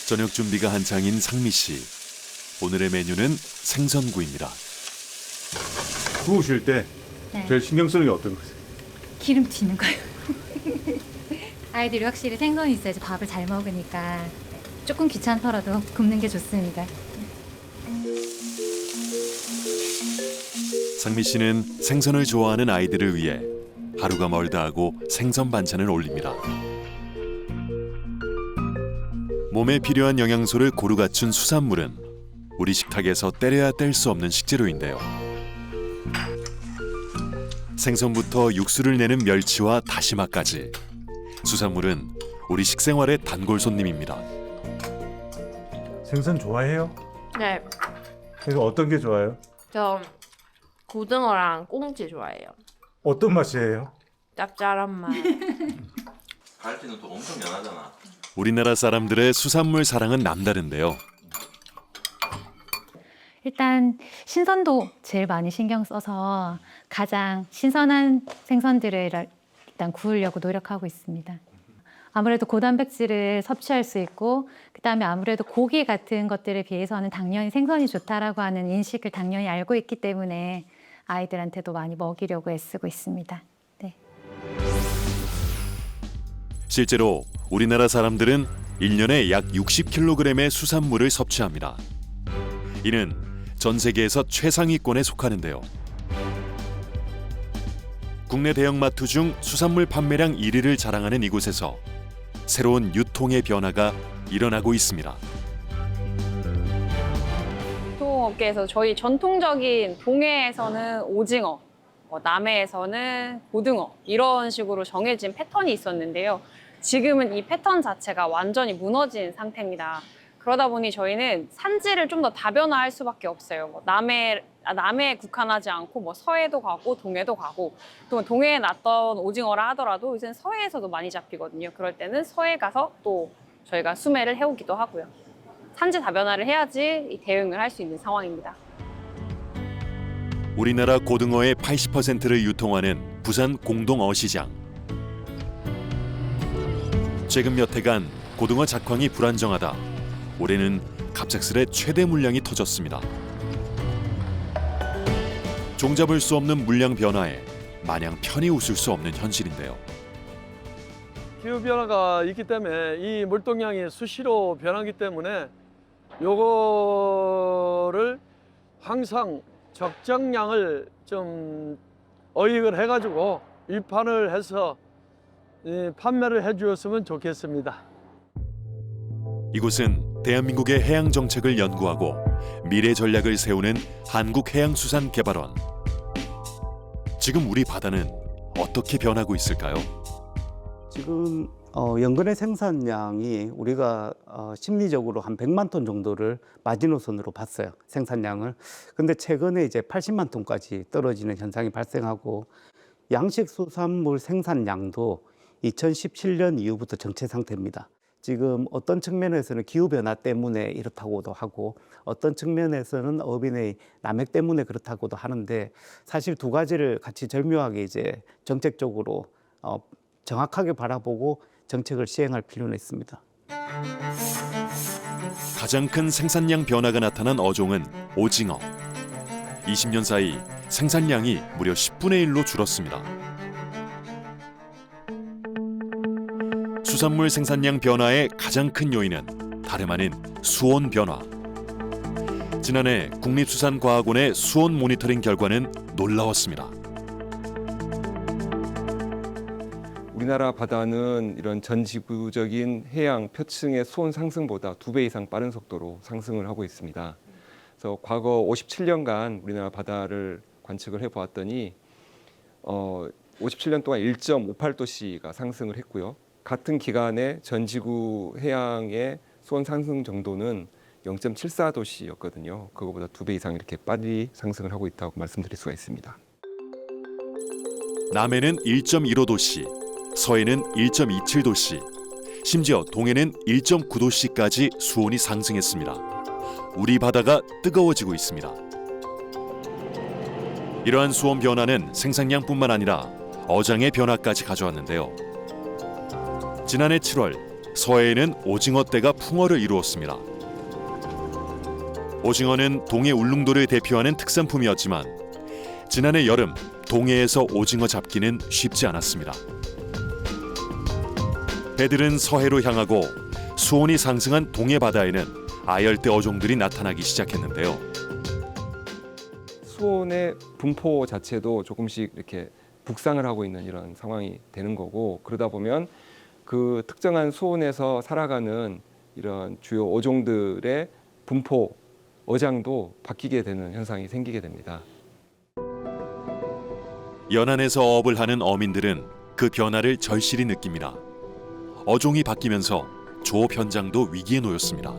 저녁 준비가 한창인 상미 씨. 오늘의 메뉴는 생선구이입니다. 구우실 때 네. 제일 신경 쓰는 게 어떤 거세요? 기름 튀는 거예요. 아이들이 확실히 생선이 있어야지 밥을 잘 먹으니까 조금 귀찮더라도 굽는 게 좋습니다. 상미 씨는 생선을 좋아하는 아이들을 위해 하루가 멀다 하고 생선 반찬을 올립니다. 몸에 필요한 영양소를 고루 갖춘 수산물은 우리 식탁에서 때려야 뗄 수 없는 식재료인데요. 생선부터 육수를 내는 멸치와 다시마까지 수산물은 우리 식생활의 단골 손님입니다. 생선 좋아해요? 네, 그래서 어떤 게 좋아요? 저 고등어랑 꽁치 좋아해요. 어떤 맛이에요? 짭짤한 맛. 갈치는 또 엄청 연하잖아. 우리나라 사람들의 수산물 사랑은 남다른데요. 일단 신선도 제일 많이 신경 써서 가장 신선한 생선들을 일단 구우려고 노력하고 있습니다. 아무래도 고단백질을 섭취할 수 있고 그다음에 아무래도 고기 같은 것들에 비해서는 당연히 생선이 좋다라고 하는 인식을 당연히 알고 있기 때문에 아이들한테도 많이 먹이려고 애쓰고 있습니다. 네. 실제로 우리나라 사람들은 1년에 약 60kg의 수산물을 섭취합니다. 이는 전 세계에서 최상위권에 속하는데요. 국내 대형마트 중 수산물 판매량 1위를 자랑하는 이곳에서 새로운 유통의 변화가 일어나고 있습니다. 유통업계에서 저희 전통적인 동해에서는 오징어, 남해에서는 고등어 이런 식으로 정해진 패턴이 있었는데요. 지금은 이 패턴 자체가 완전히 무너진 상태입니다. 그러다 보니 저희는 산지를 좀 더 다변화할 수밖에 없어요. 남해에 국한하지 않고 서해도 가고 동해도 가고 또 동해에 났던 오징어라 하더라도 이제는 서해에서도 많이 잡히거든요. 그럴 때는 서해 가서 또 저희가 수매를 해오기도 하고요. 산지 다변화를 해야지 이 대응을 할 수 있는 상황입니다. 우리나라 고등어의 80%를 유통하는 부산 공동어시장. 최근 몇 해간 고등어 작황이 불안정하다. 올해는 갑작스레 최대 물량이 터졌습니다. 종잡을 수 없는 물량 변화에 마냥 편히 웃을 수 없는 현실인데요. 기후 변화가 있기 때문에 이 물동량이 수시로 변하기 때문에 요거를 항상 적정량을 좀 어익을 해가지고 위판을 해서 판매를 해주었으면 좋겠습니다. 이곳은 대한민국의 해양 정책을 연구하고 미래 전략을 세우는 한국해양수산개발원. 지금 우리 바다는 어떻게 변하고 있을까요? 지금 연근의 생산량이 우리가 심리적으로 한 100만 톤 정도를 마지노선으로 봤어요. 생산량을. 근데 최근에 이제 80만 톤까지 떨어지는 현상이 발생하고 양식수산물 생산량도 2017년 이후부터 정체 상태입니다. 지금 어떤 측면에서는 기후변화 때문에 이렇다고도 하고 어떤 측면에서는 어민의 남획 때문에 그렇다고도 하는데 사실 두 가지를 같이 절묘하게 이제 정책적으로 정확하게 바라보고 정책을 시행할 필요는 있습니다. 가장 큰 생산량 변화가 나타난 어종은 오징어. 20년 사이 생산량이 무려 10분의 1로 줄었습니다. 수산물 생산량 변화의 가장 큰 요인은 다름 아닌 수온 변화. 지난해 국립수산과학원의 수온 모니터링 결과는 놀라웠습니다. 우리나라 바다는 이런 전 지구적인 해양 표층의 수온 상승보다 2배 이상 빠른 속도로 상승을 하고 있습니다. 그래서 과거 57년간 우리나라 바다를 관측을 해보았더니 57년 동안 1.58도씨가 상승을 했고요. 같은 기간에 전 지구 해양의 수온 상승 정도는 0.74도씨였거든요. 그거보다 2배 이상 이렇게 빨리 상승을 하고 있다고 말씀드릴 수가 있습니다. 남해는 1.15도씨, 서해는 1.27도씨, 심지어 동해는 1.9도씨까지 수온이 상승했습니다. 우리 바다가 뜨거워지고 있습니다. 이러한 수온 변화는 생산량뿐만 아니라 어장의 변화까지 가져왔는데요. 지난해 7월 서해에는 오징어 떼가 풍어를 이루었습니다. 오징어는 동해 울릉도를 대표하는 특산품이었지만 지난해 여름 동해에서 오징어 잡기는 쉽지 않았습니다. 배들은 서해로 향하고 수온이 상승한 동해 바다에는 아열대 어종들이 나타나기 시작했는데요. 수온의 분포 자체도 조금씩 이렇게 북상을 하고 있는 이런 상황이 되는 거고, 그러다 보면 그 특정한 수온에서 살아가는 이런 주요 어종들의 분포, 어장도 바뀌게 되는 현상이 생기게 됩니다. 연안에서 어업을 하는 어민들은 그 변화를 절실히 느낍니다. 어종이 바뀌면서 조업 현장도 위기에 놓였습니다.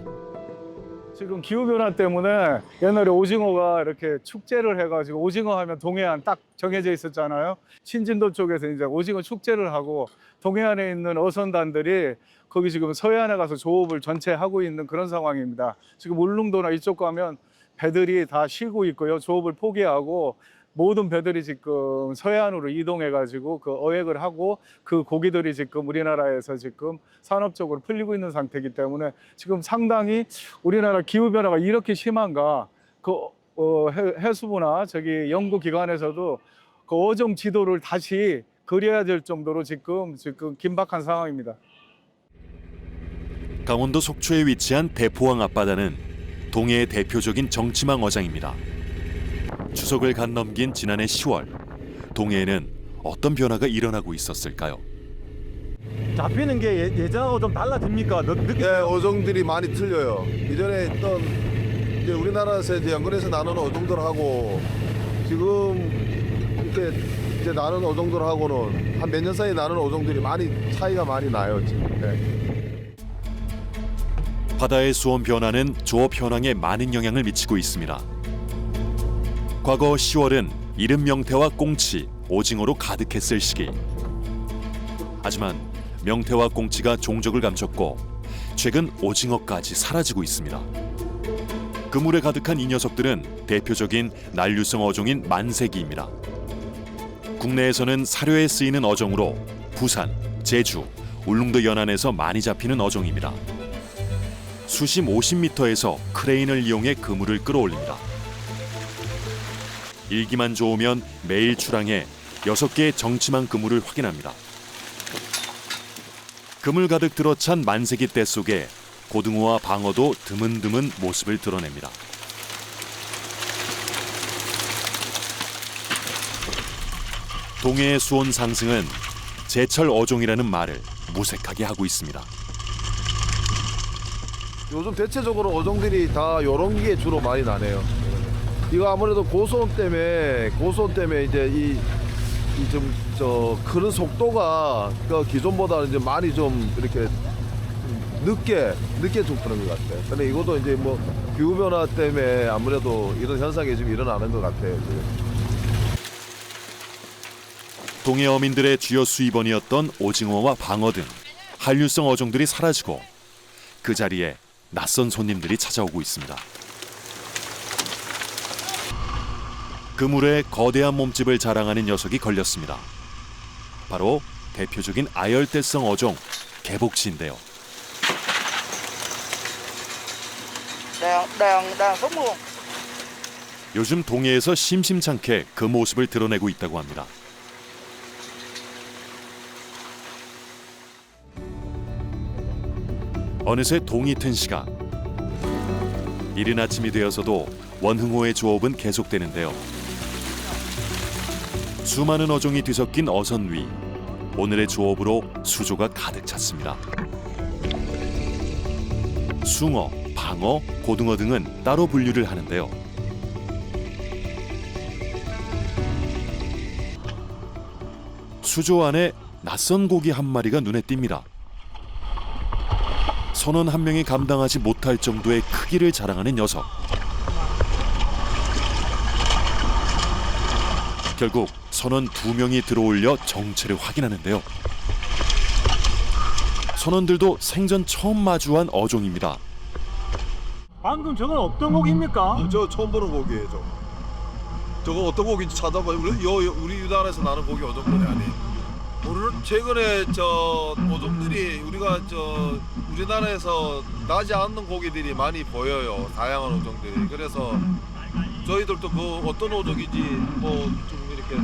지금 기후변화 때문에 옛날에 오징어가 이렇게 축제를 해가지고 오징어 하면 동해안 딱 정해져 있었잖아요. 신진도 쪽에서 이제 오징어 축제를 하고 동해안에 있는 어선단들이 거기 지금 서해안에 가서 조업을 전체 하고 있는 그런 상황입니다. 지금 울릉도나 이쪽 가면 배들이 다 쉬고 있고요. 조업을 포기하고 모든 배들이 지금 서해안으로 이동해가지고 그 어획을 하고 그 고기들이 지금 우리나라에서 지금 산업적으로 풀리고 있는 상태이기 때문에 지금 상당히 우리나라 기후 변화가 이렇게 심한가, 그 해수부나 저기 연구기관에서도 그 어종 지도를 다시 그려야 될 정도로 지금 긴박한 상황입니다. 강원도 속초에 위치한 대포항 앞바다는 동해의 대표적인 정치망 어장입니다. 추석을 간 넘긴 지난해 10월, 동해에는 어떤 변화가 일어나고 있었을까요? 잡히는 게 예전하고 좀 달라집니까? 예, 어종들이 많이 틀려요. 이전에 있던 이제 우리나라에서 이제 연근에서 나누는 어종들하고 지금 이렇게 이제 나누는 어종들하고는 한 몇 년 사이에 나누는 어종들이 많이 차이가 많이 나요. 지금. 네. 바다의 수온 변화는 조업 현황에 많은 영향을 미치고 있습니다. 과거 10월은 이른 명태와 꽁치, 오징어로 가득했을 시기. 하지만 명태와 꽁치가 종적을 감췄고 최근 오징어까지 사라지고 있습니다. 그물에 가득한 이 녀석들은 대표적인 난류성 어종인 만세기입니다. 국내에서는 사료에 쓰이는 어종으로 부산, 제주, 울릉도 연안에서 많이 잡히는 어종입니다. 수심 50m에서 크레인을 이용해 그물을 끌어올립니다. 일기만 좋으면 매일 출항해 6개의 정치망 그물을 확인합니다. 그물 가득 들어찬 만세기 떼 속에 고등어와 방어도 드문드문 모습을 드러냅니다. 동해의 수온 상승은 제철 어종이라는 말을 무색하게 하고 있습니다. 요즘 대체적으로 어종들이 다 요런 게 주로 많이 나네요. 이거 아무래도 고수온 때문에 이제 크는 속도가 그 기존보다 이제 많이 좀 이렇게 늦게 좀 크는 것 같아요. 근데 이것도 이제 뭐 기후 변화 때문에 아무래도 이런 현상이 지금 일어나는 것 같아요. 지금. 동해 어민들의 주요 수입원이었던 오징어와 방어 등 한류성 어종들이 사라지고 그 자리에 낯선 손님들이 찾아오고 있습니다. 그물에 거대한 몸집을 자랑하는 녀석이 걸렸습니다. 바로 대표적인 아열대성 어종 개복치인데요. 요즘 동해에서 심심찮게 그 모습을 드러내고 있다고 합니다. 어느새 동이 튼 시각. 이른 아침이 되어서도 원흥호의 조업은 계속되는데요. 수많은 어종이 뒤섞인 어선 위, 오늘의 조업으로 수조가 가득 찼습니다. 숭어, 방어, 고등어 등은 따로 분류를 하는데요. 수조 안에 낯선 고기 한 마리가 눈에 띕니다. 선원 한 명이 감당하지 못할 정도의 크기를 자랑하는 녀석. 결국 선원 2명이 들어올려 정체를 확인하는데요. 선원들도 생전 처음 마주한 어종입니다. 방금 저건 어떤 고기입니까? 저 처음 보는 고기예요. 저거 어떤 고기인지 찾아봐요. 우리 우리나라에서 나는 고기 어종들이 아니에요. 최근에 저 어종들이 우리나라에서 나지 않는 고기들이 많이 보여요. 다양한 어종들이. 그래서 저희들도 그 어떤 어종인지 뭐 좀 이렇게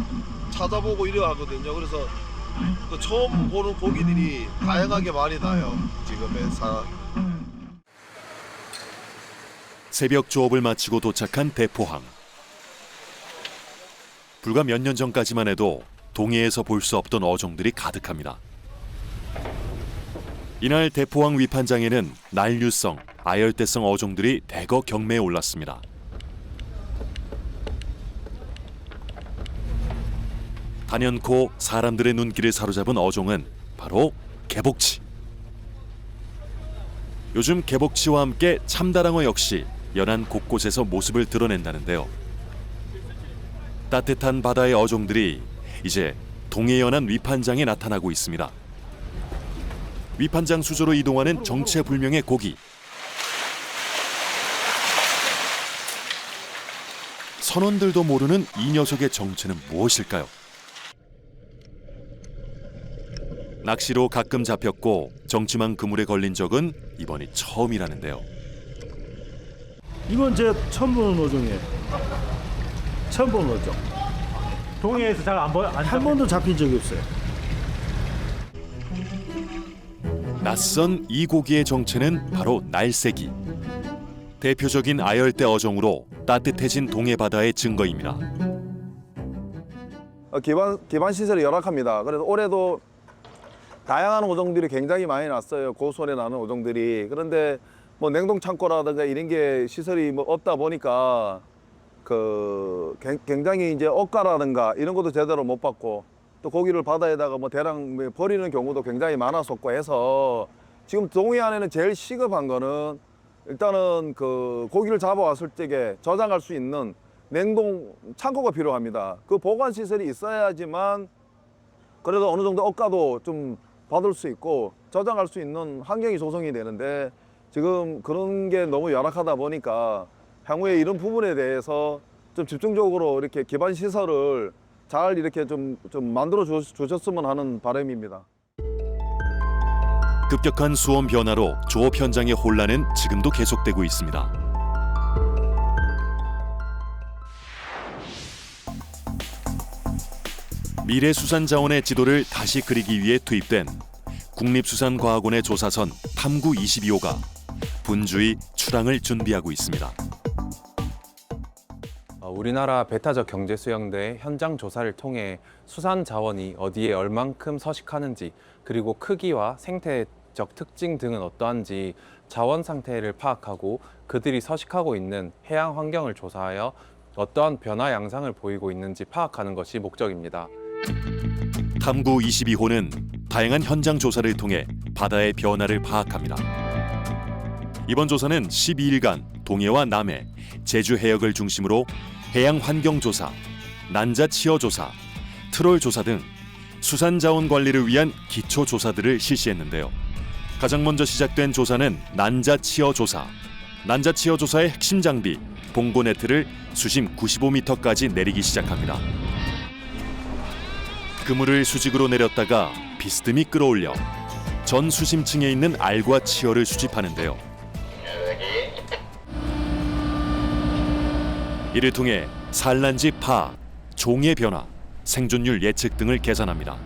찾아보고 이래 하거든요. 그래서 그 처음 보는 고기들이 다양하게 많이 나요. 지금의 새벽 조업을 마치고 도착한 대포항. 불과 몇 년 전까지만 해도 동해에서 볼 수 없던 어종들이 가득합니다. 이날 대포항 위판장에는 난류성, 아열대성 어종들이 대거 경매에 올랐습니다. 단연코 사람들의 눈길을 사로잡은 어종은 바로 개복치. 요즘 개복치와 함께 참다랑어 역시 연안 곳곳에서 모습을 드러낸다는데요. 따뜻한 바다의 어종들이 이제 동해 연안 위판장에 나타나고 있습니다. 위판장 수조로 이동하는 정체불명의 고기. 선원들도 모르는 이 녀석의 정체는 무엇일까요? 낚시로 가끔 잡혔고 정치망 그물에 걸린 적은 이번이 처음이라는데요. 이건 제 처음 보는 어종이에요. 처음 보는 어종. 동해에서 잘 안 보여. 한 번도 잡힌 적이 없어요. 낯선 이 고기의 정체는 바로 날새기. 대표적인 아열대 어종으로 따뜻해진 동해 바다의 증거입니다. 기반 시설이 열악합니다. 그래서 올해도 다양한 어종들이 굉장히 많이 났어요. 고수원에 나는 어종들이. 그런데 뭐 냉동 창고라든가 이런 게 시설이 뭐 없다 보니까 그 굉장히 이제 억가라든가 이런 것도 제대로 못 받고 또 고기를 바다에다가 뭐 대량 버리는 경우도 굉장히 많았었고 해서 지금 동해안에는 제일 시급한 거는 일단은 그 고기를 잡아왔을 적에 저장할 수 있는 냉동 창고가 필요합니다. 그 보관 시설이 있어야지만 그래도 어느 정도 억가도 좀 받을 수 있고 저장할 수 있는 환경이 조성이 되는데 지금 그런 게 너무 열악하다 보니까 향후에 이런 부분에 대해서 좀 집중적으로 이렇게 기반 시설을 잘 이렇게 좀 만들어 주셨으면 하는 바람입니다. 급격한 수온 변화로 조업 현장의 혼란은 지금도 계속되고 있습니다. 미래수산자원의 지도를 다시 그리기 위해 투입된 국립수산과학원의 조사선 탐구 22호가 분주히 출항을 준비하고 있습니다. 우리나라 배타적 경제수영대 현장 조사를 통해 수산 자원이 어디에 얼만큼 서식하는지 그리고 크기와 생태적 특징 등은 어떠한지 자원 상태를 파악하고 그들이 서식하고 있는 해양 환경을 조사하여 어떠한 변화 양상을 보이고 있는지 파악하는 것이 목적입니다. 탐구 22호는 다양한 현장 조사를 통해 바다의 변화를 파악합니다. 이번 조사는 12일간 동해와 남해, 제주 해역을 중심으로 해양 환경 조사, 난자 치어 조사, 트롤 조사 등 수산 자원 관리를 위한 기초 조사들을 실시했는데요. 가장 먼저 시작된 조사는 난자 치어 조사. 난자 치어 조사의 핵심 장비 봉고 네트를 수심 95m까지 내리기 시작합니다. 그물을 수직으로 내렸다가 비스듬히 끌어올려 전 수심층에 있는 알과 치어를 수집하는데요. 이를 통해 산란지 파악, 종의 변화, 생존율 예측 등을 계산합니다.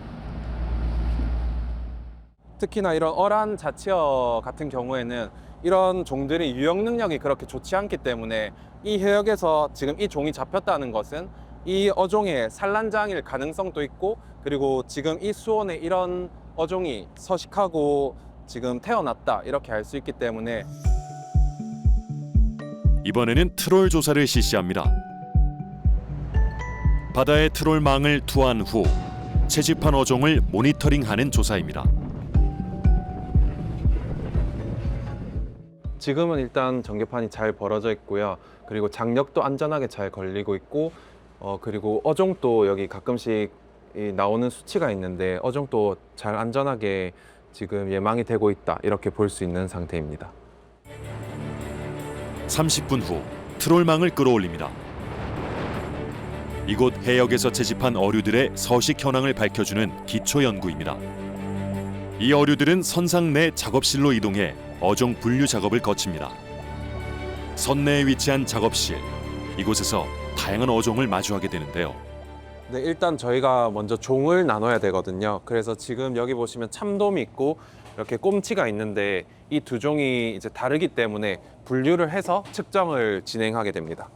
특히나 이런 어란 자치어 같은 경우에는 이런 종들의 유역 능력이 그렇게 좋지 않기 때문에 이 해역에서 지금 이 종이 잡혔다는 것은 이 어종의 산란장일 가능성도 있고 그리고 지금 이 수온에 이런 어종이 서식하고 지금 태어났다 이렇게 알 수 있기 때문에 이번에는 트롤 조사를 실시합니다. 바다에 트롤망을 투하한 후 채집한 어종을 모니터링하는 조사입니다. 지금은 일단 전개판이 잘 벌어져 있고요. 그리고 장력도 안전하게 잘 걸리고 있고 그리고 어종도 여기 가끔씩 나오는 수치가 있는데 어종도 잘 안전하게 지금 예망이 되고 있다 이렇게 볼 수 있는 상태입니다. 30분 후 트롤망을 끌어올립니다. 이곳 해역에서 채집한 어류들의 서식 현황을 밝혀주는 기초 연구입니다. 이 어류들은 선상 내 작업실로 이동해 어종 분류 작업을 거칩니다. 선내에 위치한 작업실, 이곳에서 다양한 어종을 마주하게 되는데요. 네, 일단 저희가 먼저 종을 나눠야 되거든요. 그래서 지금 여기 보시면 참돔이 있고 이렇게 꼼치가 있는데 이 두 종이 이제 다르기 때문에 분류를 해서 측정을 진행하게 됩니다.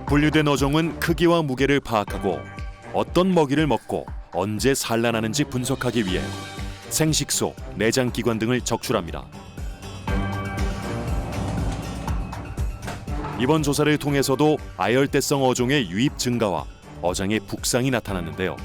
분류된 어종은 크기와 무게를 파악하고 어떤 먹이를 먹고 언제 산란하는지 분석하기 위해 생식소, 내장기관 등을 적출합니다. 이번 조사를 통해서도 아열대성 어종의 유입 증가와 어장의 북상이 나타났는데요.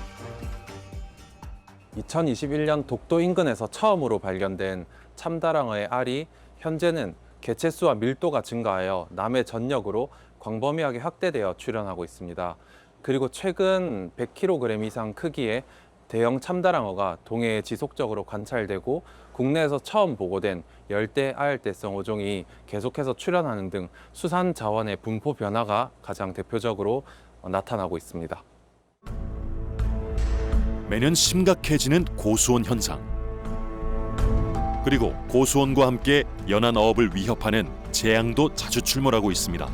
2021년 독도 인근에서 처음으로 발견된 참다랑어의 알이 현재는 개체수와 밀도가 증가하여 남해 전역으로 광범위하게 확대되어 출현하고 있습니다. 그리고 최근 100kg 이상 크기의 대형 참다랑어가 동해에 지속적으로 관찰되고 국내에서 처음 보고된 열대 아열대성 어종이 계속해서 출현하는 등 수산 자원의 분포 변화가 가장 대표적으로 나타나고 있습니다. 매년 심각해지는 고수온 현상. 그리고 고수온과 함께 연안 어업을 위협하는 재앙도 자주 출몰하고 있습니다.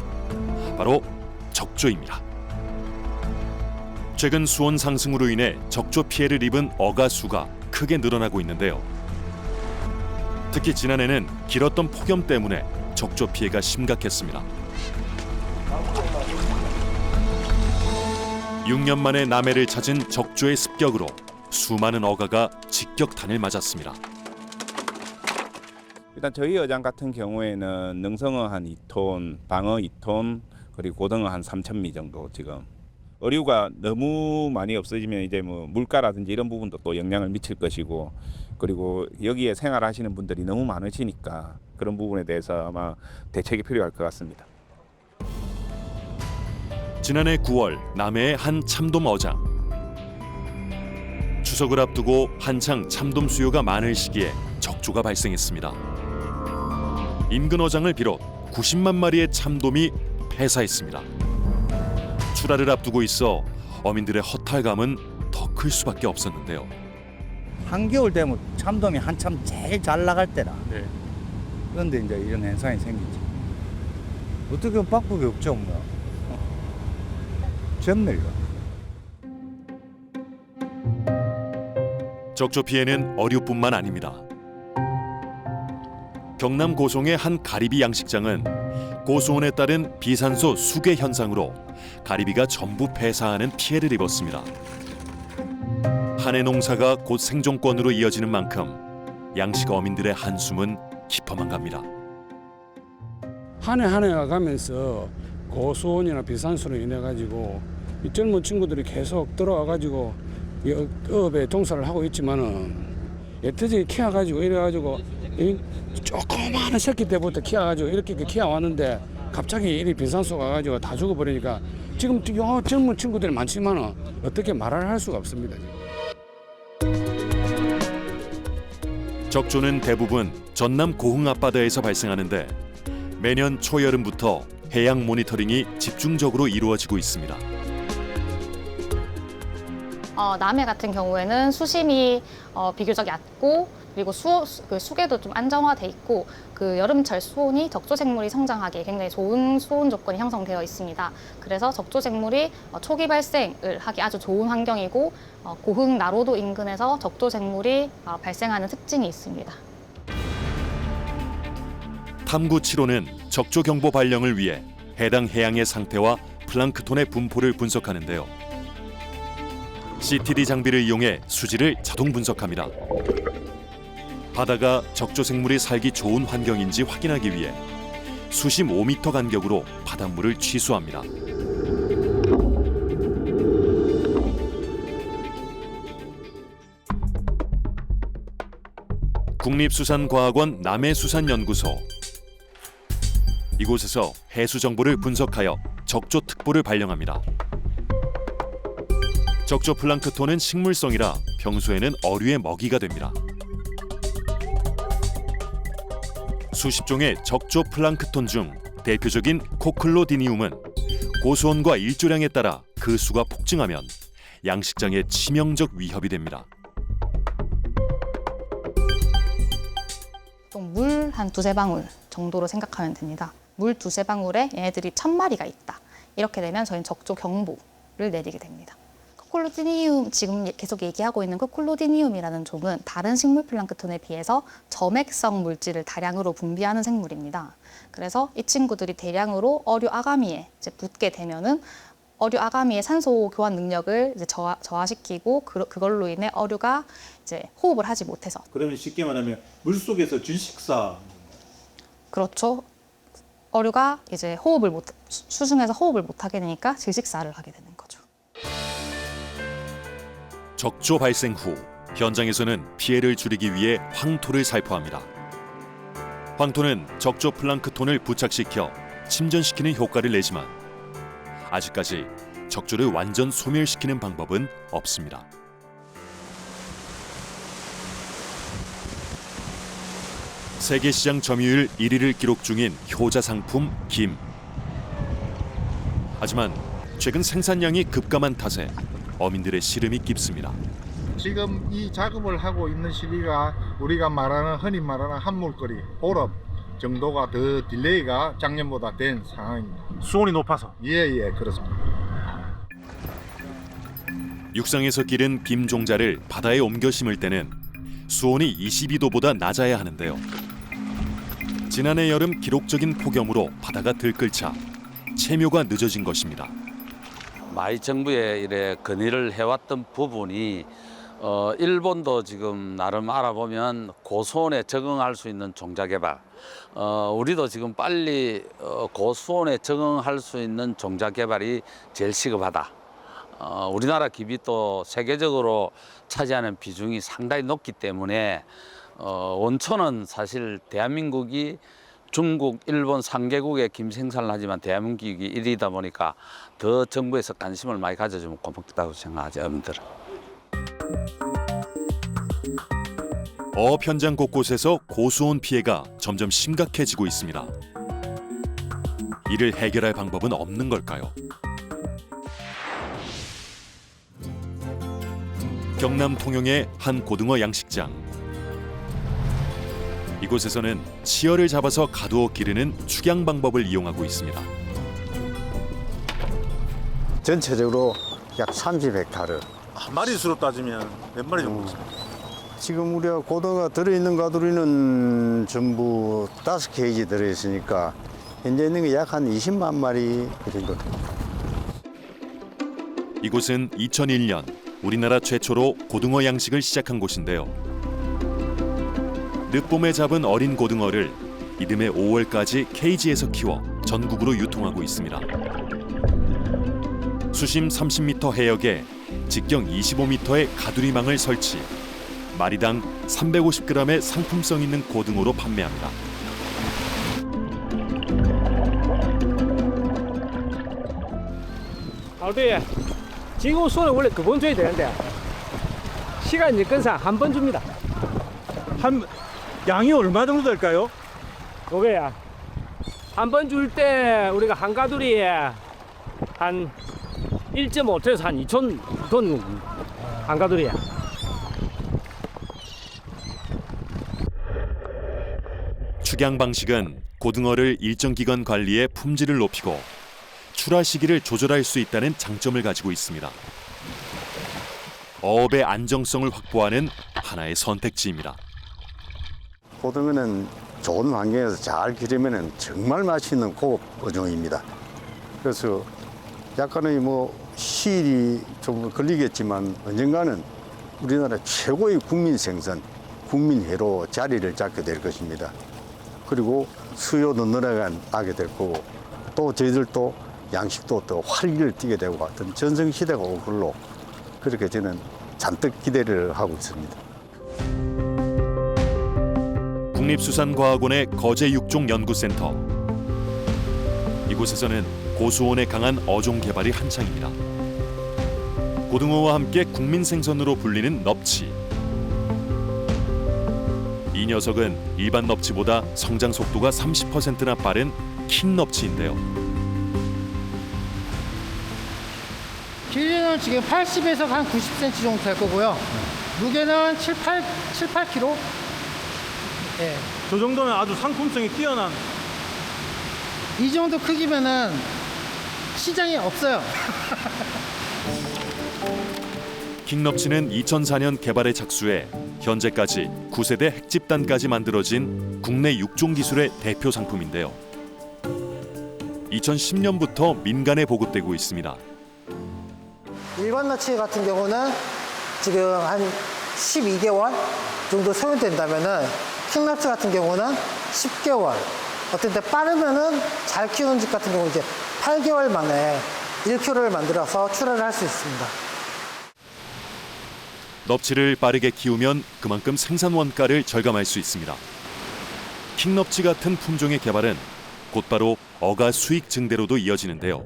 바로 적조입니다. 최근 수온 상승으로 인해 적조 피해를 입은 어가 수가 크게 늘어나고 있는데요. 특히 지난해는 길었던 폭염 때문에 적조 피해가 심각했습니다. 6년 만에 남해를 찾은 적조의 습격으로 수많은 어가가 직격탄을 맞았습니다. 일단 저희 어장 같은 경우에는 능성어 한 2톤, 방어 2톤, 그리고 고등어 한 3,000미 정도 지금. 어류가 너무 많이 없어지면 이제 뭐 물가라든지 이런 부분도 또 영향을 미칠 것이고, 그리고 여기에 생활하시는 분들이 너무 많으시니까 그런 부분에 대해서 아마 대책이 필요할 것 같습니다. 지난해 9월 남해의 한 참돔 어장. 추석을 앞두고 한창 참돔 수요가 많을 시기에 적조가 발생했습니다. 인근 어장을 비롯 90만 마리의 참돔이 폐사했습니다. 출하를 앞두고 있어 어민들의 허탈감은 더 클 수밖에 없었는데요. 한겨울 되면 참돔이 한참 제일 잘 나갈 때라. 그런데 이제 이런 현상이 생기지. 어떻게 보면 바꾸기 없죠, 뭐. 전멸로. 적조 피해는 어류뿐만 아닙니다. 경남 고송의 한 가리비 양식장은 고수온에 따른 비산소 수계 현상으로 가리비가 전부 폐사하는 피해를 입었습니다. 한해 농사가 곧 생존권으로 이어지는 만큼 양식 어민들의 한숨은 깊어만 갑니다. 한 해 한 해가 가면서 고수온이나 비산소로 인해 가지고 이 젊은 친구들이 계속 들어와 가지고 이 어업에 종사를 하고 있지만은 여태까지 키워 가지고 이래 가지고 조그마한 새끼 때부터 키워 가지고 이렇게 키워 왔는데 갑자기 이 비산소가 가지고 다 죽어버리니까 지금 젊은 친구들이 많지만은 어떻게 말을 할 수가 없습니다. 적조는 대부분 전남 고흥 앞바다에서 발생하는데 매년 초여름부터 해양 모니터링이 집중적으로 이루어지고 있습니다. 남해 같은 경우에는 수심이 비교적 얕고 그리고 수계도 좀 안정화돼 있고 그 여름철 수온이 적조 생물이 성장하기에 굉장히 좋은 수온 조건이 형성되어 있습니다. 그래서 적조 생물이 초기 발생을 하기 아주 좋은 환경이고 고흥 나로도 인근에서 적조 생물이 발생하는 특징이 있습니다. 탐구 7호는 적조 경보 발령을 위해 해당 해양의 상태와 플랑크톤의 분포를 분석하는데요. CTD 장비를 이용해 수질을 자동 분석합니다. 바다가 적조 생물이 살기 좋은 환경인지 확인하기 위해 수심 5m 간격으로 바닷물을 취수합니다. 국립수산과학원 남해수산연구소. 이곳에서 해수 정보를 분석하여 적조 특보를 발령합니다. 적조 플랑크톤은 식물성이라 평소에는 어류의 먹이가 됩니다. 수십 종의 적조 플랑크톤 중 대표적인 코클로디니움은 고수온과 일조량에 따라 그 수가 폭증하면 양식장에 치명적 위협이 됩니다. 물 한 두세 방울 정도로 생각하면 됩니다. 물 두세 방울에 얘네들이 1000마리가 있다. 이렇게 되면 저희는 적조 경보를 내리게 됩니다. 코클로디니움, 지금 계속 얘기하고 있는 코클로디니움이라는 종은 다른 식물 플랑크톤에 비해서 점액성 물질을 다량으로 분비하는 생물입니다. 그래서 이 친구들이 대량으로 어류 아가미에 이제 붙게 되면은 어류 아가미의 산소 교환 능력을 이제 저하시키고 그걸로 인해 어류가 이제 호흡을 하지 못해서. 그러면 쉽게 말하면 물 속에서 질식사. 그렇죠. 어류가 이제 수중에서 호흡을 못하게 되니까 질식사를 하게 되는 거죠. 적조 발생 후 현장에서는 피해를 줄이기 위해 황토를 살포합니다. 황토는 적조 플랑크톤을 부착시켜 침전시키는 효과를 내지만 아직까지 적조를 완전 소멸시키는 방법은 없습니다. 세계시장 점유율 1위를 기록 중인 효자 상품 김. 하지만 최근 생산량이 급감한 탓에 어민들의 시름이 깊습니다. 지금 이 작업을 하고 있는 시기가 우리가 흔히 말하는 한물거리, 보름 정도가 더 딜레이가 작년보다 된 상황입니다. 수온이 높아서? 예, 그렇습니다. 육상에서 기른 김 종자를 바다에 옮겨 심을 때는 수온이 22도보다 낮아야 하는데요. 지난해 여름 기록적인 폭염으로 바다가 들끓자 채묘가 늦어진 것입니다. 마이 정부에 이래 건의를 해왔던 부분이 일본도 지금 나름 알아보면 고수온에 적응할 수 있는 종자 개발, 우리도 지금 빨리 고수온에 적응할 수 있는 종자 개발이 제일 시급하다. 우리나라 깁이 또 세계적으로 차지하는 비중이 상당히 높기 때문에 원초는 사실 대한민국이 중국, 일본 3개국의 김 생산을 하지만 대한민국이 1위다 보니까 더 정부에서 관심을 많이 가져주면 고맙다고 생각하죠, 어민들은. 어업 현장 곳곳에서 고수온 피해가 점점 심각해지고 있습니다. 이를 해결할 방법은 없는 걸까요? 경남 통영의 한 고등어 양식장. 이곳에서는 치어를 잡아서 가두어 기르는 축양 방법을 이용하고 있습니다. 전체적으로 약 30헥타르. 한 마리수로 따지면 몇 마리 정도 있습니까? 지금 우리가 고등어가 들어있는 가두리는 전부 5케이지 들어있으니까 현재 있는 게 약 한 20만 마리 그 정도 됩니다. 이곳은 2001년 우리나라 최초로 고등어 양식을 시작한 곳인데요. 늦봄에 잡은 어린 고등어를 이듬해 5월까지 케이지에서 키워 전국으로 유통하고 있습니다. 수심 30m 해역에 직경 25m의 가두리망을 설치, 마리당 350g의 상품성 있는 고등어로 판매합니다. 네, 지금 수는 원래 두 번 줘야 되는데 시간 여건상 한 번 줍니다. 양이 얼마 정도 될까요? 요게야 한 번 줄 때 우리가 한 가두리에 한 1.5톤에서 한 2톤 한 가두리야. 축양 방식은 고등어를 일정 기간 관리해 품질을 높이고 출하 시기를 조절할 수 있다는 장점을 가지고 있습니다. 어업의 안정성을 확보하는 하나의 선택지입니다. 고등어는 좋은 환경에서 잘 기르면 정말 맛있는 고급 어종입니다. 그래서 약간의 시일이 좀 걸리겠지만 언젠가는 우리나라 최고의 국민 생선, 국민회로 자리를 잡게 될 것입니다. 그리고 수요도 늘어나게 될 거고 또 저희들도 양식도 더 활기를 띠게 되고 같은 전성시대가 올 걸로 그렇게 저는 잔뜩 기대를 하고 있습니다. 국립수산과학원의 거제육종연구센터. 이곳에서는 고수온에 강한 어종 개발이 한창입니다. 고등어와 함께 국민생선으로 불리는 넙치. 이 녀석은 일반 넙치보다 성장 속도가 30%나 빠른 킹 넙치인데요. 길이는 지금 80에서 한 90cm 정도 될 거고요. 무게는 7-8kg. 예. 저 정도면 아주 상품성이 뛰어난. 이 정도 크기면은 시장이 없어요. 킹넙치는 2004년 개발에 착수해 현재까지 9세대 핵집단까지 만들어진 국내 육종 기술의 대표 상품인데요. 2010년부터 민간에 보급되고 있습니다. 일반 너치 같은 경우는 지금 한 12개월 정도 소요된다면은 킹너치 같은 경우는 10개월. 어떤 때 빠르면은 잘 키우는 집 같은 경우 이제 8개월 만에 1kg를 만들어서 출하를 할 수 있습니다. 넙치를 빠르게 키우면 그만큼 생산 원가를 절감할 수 있습니다. 킹넙치 같은 품종의 개발은 곧바로 어가 수익 증대로도 이어지는데요.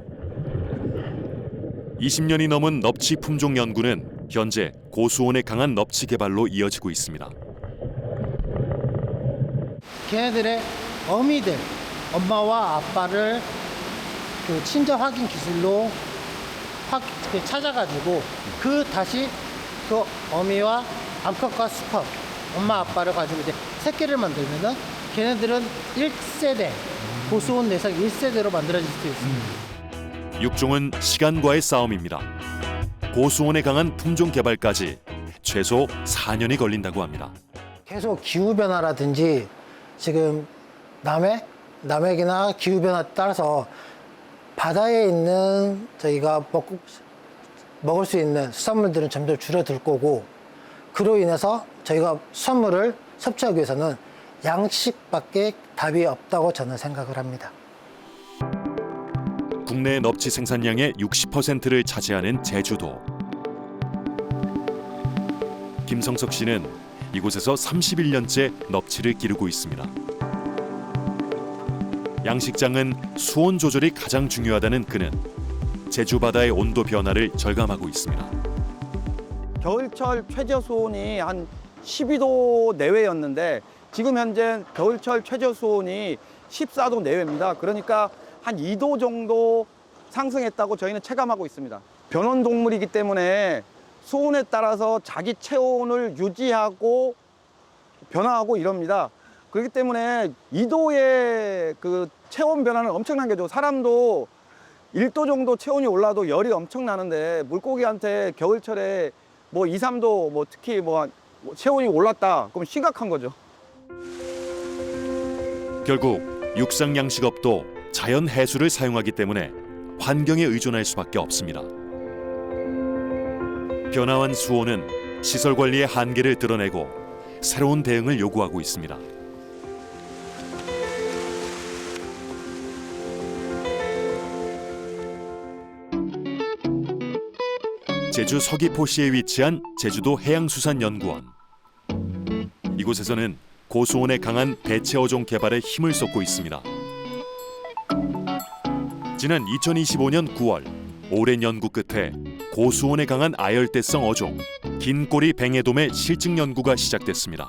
20년이 넘은 넙치 품종 연구는 현재 고수온에 강한 넙치 개발로 이어지고 있습니다. 걔네들의 어미들, 엄마와 아빠를 그 친자 확인 기술로 찾아가지고 다시 그 어미와 암컷과 수컷, 엄마 아빠를 가지고 이제 새끼를 만들면은 걔네들은 1세대, 고수온 내성 1세대로 만들어질 수 있습니다. 육종은 시간과의 싸움입니다. 고수온에 강한 품종 개발까지 최소 4년이 걸린다고 합니다. 계속 기후 변화라든지 지금 남해기나 기후 변화에 따라서 바다에 있는 저희가 먹을 수 있는 수산물들은 점점 줄어들 거고, 그로 인해서 저희가 수산물을 섭취하기 위해서는 양식밖에 답이 없다고 저는 생각을 합니다. 국내 넙치 생산량의 60%를 차지하는 제주도. 김성석 씨는 이곳에서 31년째 넙치를 기르고 있습니다. 양식장은 수온 조절이 가장 중요하다는 그는 제주 바다의 온도 변화를 절감하고 있습니다. 겨울철 최저 수온이 한 12도 내외였는데 지금 현재 겨울철 최저 수온이 14도 내외입니다. 그러니까 한 2도 정도 상승했다고 저희는 체감하고 있습니다. 변온 동물이기 때문에 수온에 따라서 자기 체온을 유지하고 변화하고 이럽니다. 그렇기 때문에 2도의 그 체온 변화는 엄청난 게죠. 사람도 1도 정도 체온이 올라도 열이 엄청나는데 물고기한테 겨울철에 뭐 2, 3도 뭐 특히 뭐 체온이 올랐다 그럼 심각한 거죠. 결국 육상 양식업도 자연 해수를 사용하기 때문에 환경에 의존할 수밖에 없습니다. 변화한 수온은 시설 관리의 한계를 드러내고 새로운 대응을 요구하고 있습니다. 제주 서귀포시에 위치한 제주도 해양수산연구원. 이곳에서는 고수온에 강한 대체 어종 개발에 힘을 쏟고 있습니다. 지난 2025년 9월 오랜 연구 끝에 고수온에 강한 아열대성 어종 긴꼬리 뱅에돔의 실증 연구가 시작됐습니다.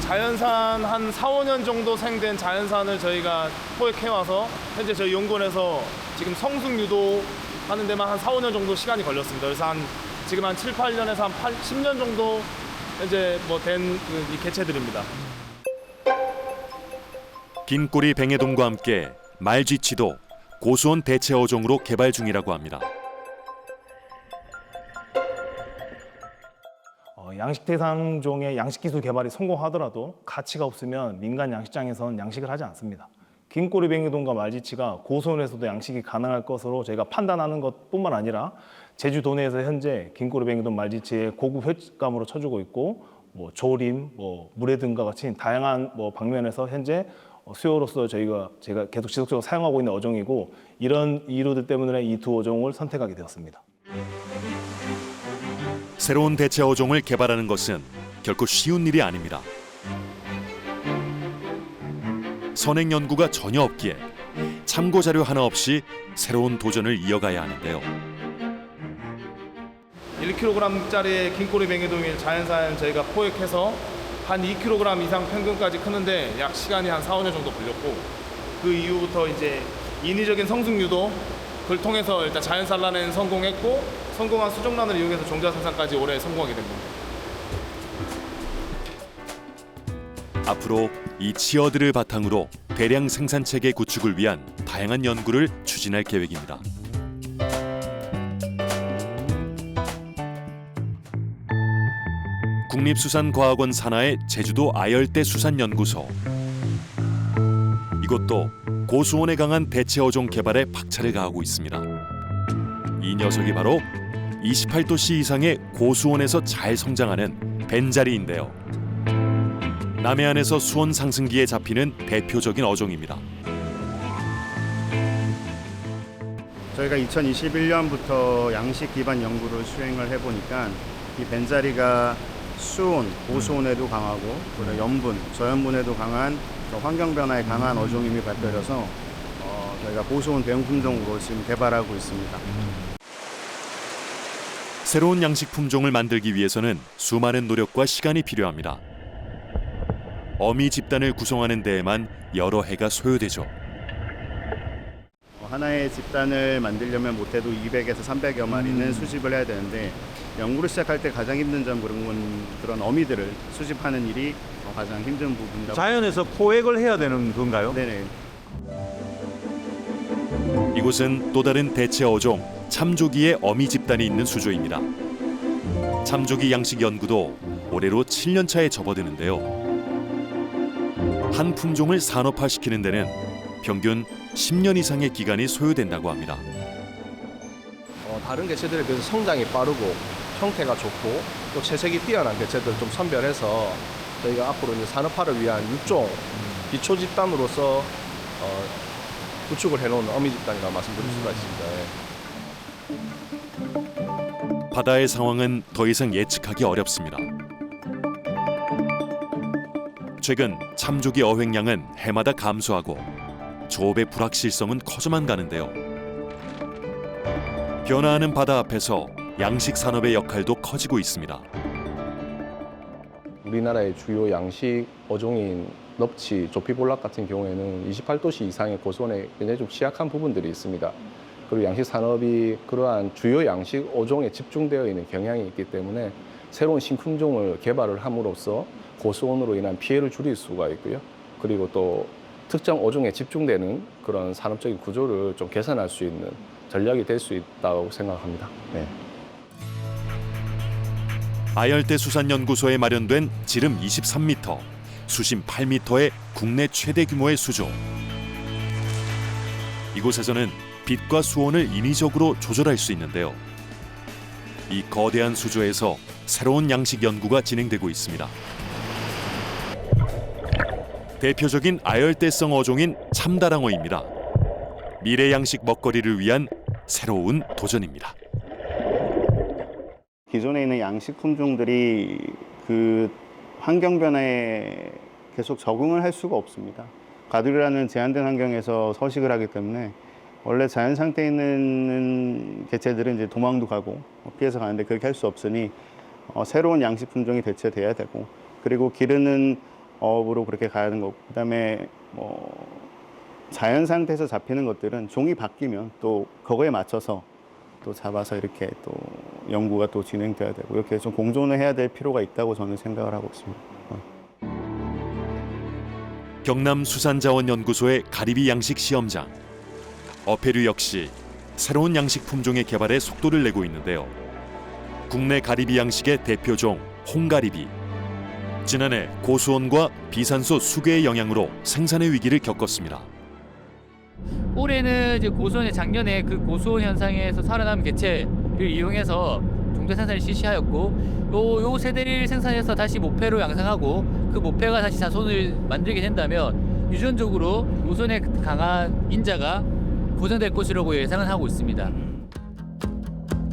자연산 한 4, 5년 정도 생된 자연산을 저희가 포획해와서 현재 저희 연구원에서 지금 성숙 유도 하는 데만 한 4, 5년 정도 시간이 걸렸습니다. 그래서 지금 한 7, 8년에서 한 10년 정도 현재 된 이 개체들입니다. 긴꼬리 뱅에돔과 함께 말쥐치도 고수온 대체 어종으로 개발 중이라고 합니다. 양식 대상종의 양식 기술 개발이 성공하더라도 가치가 없으면 민간 양식장에서는 양식을 하지 않습니다. 긴꼬리 뱅에돔과 말쥐치가 고수온에서도 양식이 가능할 것으로 저희가 판단하는 것뿐만 아니라 제주도 내에서 현재 긴꼬리 뱅에돔 말쥐치의 고급 횟감으로 쳐주고 있고 조림, 물회 등과 같이 다양한 방면에서 현재 수요로서 제가 계속 지속적으로 사용하고 있는 어종이고, 이런 이유들 때문에 이 두 어종을 선택하게 되었습니다. 새로운 대체 어종을 개발하는 것은 결코 쉬운 일이 아닙니다. 선행 연구가 전혀 없기에 참고 자료 하나 없이 새로운 도전을 이어가야 하는데요. 1kg짜리 긴꼬리 뱅에돔을 자연산 저희가 포획해서 한 2kg 이상 평균까지 크는데 약 시간이 한 4, 5년 정도 걸렸고, 그 이후부터 이제 인위적인 성숙 유도, 그걸 통해서 일단 자연 산란에는 성공했고 성공한 수정란을 이용해서 종자 생산까지 올해 성공하게 됩니다. 앞으로 이 치어들을 바탕으로 대량 생산 체계 구축을 위한 다양한 연구를 추진할 계획입니다. 국립수산과학원 산하의 제주도 아열대 수산연구소. 이곳도 고수온에 강한 대체 어종 개발에 박차를 가하고 있습니다. 이 녀석이 바로 28도씨 이상의 고수온에서 잘 성장하는 벤자리인데요. 남해안에서 수온 상승기에 잡히는 대표적인 어종입니다. 저희가 2021년부터 양식 기반 연구를 수행을 해보니까 이 벤자리가 수온, 고수온에도 강하고 그리고 염분, 저염분에도 강한 환경 변화에 강한 어종임이 발표돼서 저희가 고수온 대응 품종으로 지금 개발하고 있습니다. 새로운 양식 품종을 만들기 위해서는 수많은 노력과 시간이 필요합니다. 어미 집단을 구성하는 데에만 여러 해가 소요되죠. 하나의 집단을 만들려면 못해도 200에서 300여 마리는 수집을 해야 되는데 연구를 시작할 때 가장 힘든 점 그런 어미들을 수집하는 일이 가장 힘든 부분이라고. 자연에서 포획을 해야 되는 건가요? 네네. 이곳은 또 다른 대체 어종 참조기의 어미 집단이 있는 수조입니다. 참조기 양식 연구도 올해로 7년 차에 접어드는데요. 한 품종을 산업화시키는 데는 평균 10년 이상의 기간이 소요된다고 합니다. 다른 개체들에 비해서 성장이 빠르고 형태가 좋고 또 채색이 뛰어난 개체들을 좀 선별해서 저희가 앞으로 이제 산업화를 위한 육종 기초 집단으로서 구축을 해놓은 어미 집단이라고 말씀드릴 수가 있습니다. 바다의 상황은 더 이상 예측하기 어렵습니다. 최근 참조기 어획량은 해마다 감소하고 조업의 불확실성은 커져만 가는데요. 변화하는 바다 앞에서 양식 산업의 역할도 커지고 있습니다. 우리나라의 주요 양식 어종인 넙치, 조피볼락 같은 경우에는 28도씨 이상의 고수온에 굉장히 좀 취약한 부분들이 있습니다. 그리고 양식 산업이 그러한 주요 양식 어종에 집중되어 있는 경향이 있기 때문에 새로운 신품종을 개발을 함으로써 고수온으로 인한 피해를 줄일 수가 있고요. 그리고 또 특정 어종에 집중되는 그런 산업적인 구조를 좀 개선할 수 있는 전략이 될 수 있다고 생각합니다. 네. 아열대 수산연구소에 마련된 지름 23m, 수심 8m의 국내 최대 규모의 수조. 이곳에서는 빛과 수온을 인위적으로 조절할 수 있는데요. 이 거대한 수조에서 새로운 양식 연구가 진행되고 있습니다. 대표적인 아열대성 어종인 참다랑어입니다. 미래 양식 먹거리를 위한 새로운 도전입니다. 기존에 있는 양식 품종들이 그 환경 변화에 계속 적응을 할 수가 없습니다. 가두리라는 제한된 환경에서 서식을 하기 때문에 원래 자연 상태에 있는 개체들은 이제 도망도 가고 피해서 가는데 그렇게 할 수 없으니 새로운 양식 품종이 대체돼야 되고, 그리고 기르는 어업으로 그렇게 가야 하는 거고, 그다음에 자연 상태에서 잡히는 것들은 종이 바뀌면 또 그거에 맞춰서 또 잡아서 이렇게 또 연구가 또 진행돼야 되고, 이렇게 좀 공존을 해야 될 필요가 있다고 저는 생각을 하고 있습니다. 경남수산자원연구소의 가리비 양식 시험장. 어패류 역시 새로운 양식 품종의 개발에 속도를 내고 있는데요. 국내 가리비 양식의 대표종 홍가리비. 지난해 고수온과 비산소 수계의 영향으로 생산의 위기를 겪었습니다. 올해는 이제 고수온에 작년에 그 고수온 현상에서 살아남은 개체를 이용해서 종자 생산을 실시하였고, 요 세대를 생산해서 다시 모패로 양성하고 그 모패가 다시 자손을 만들게 된다면 유전적으로 고수온에 강한 인자가 보존될 것이라고 예상을 하고 있습니다.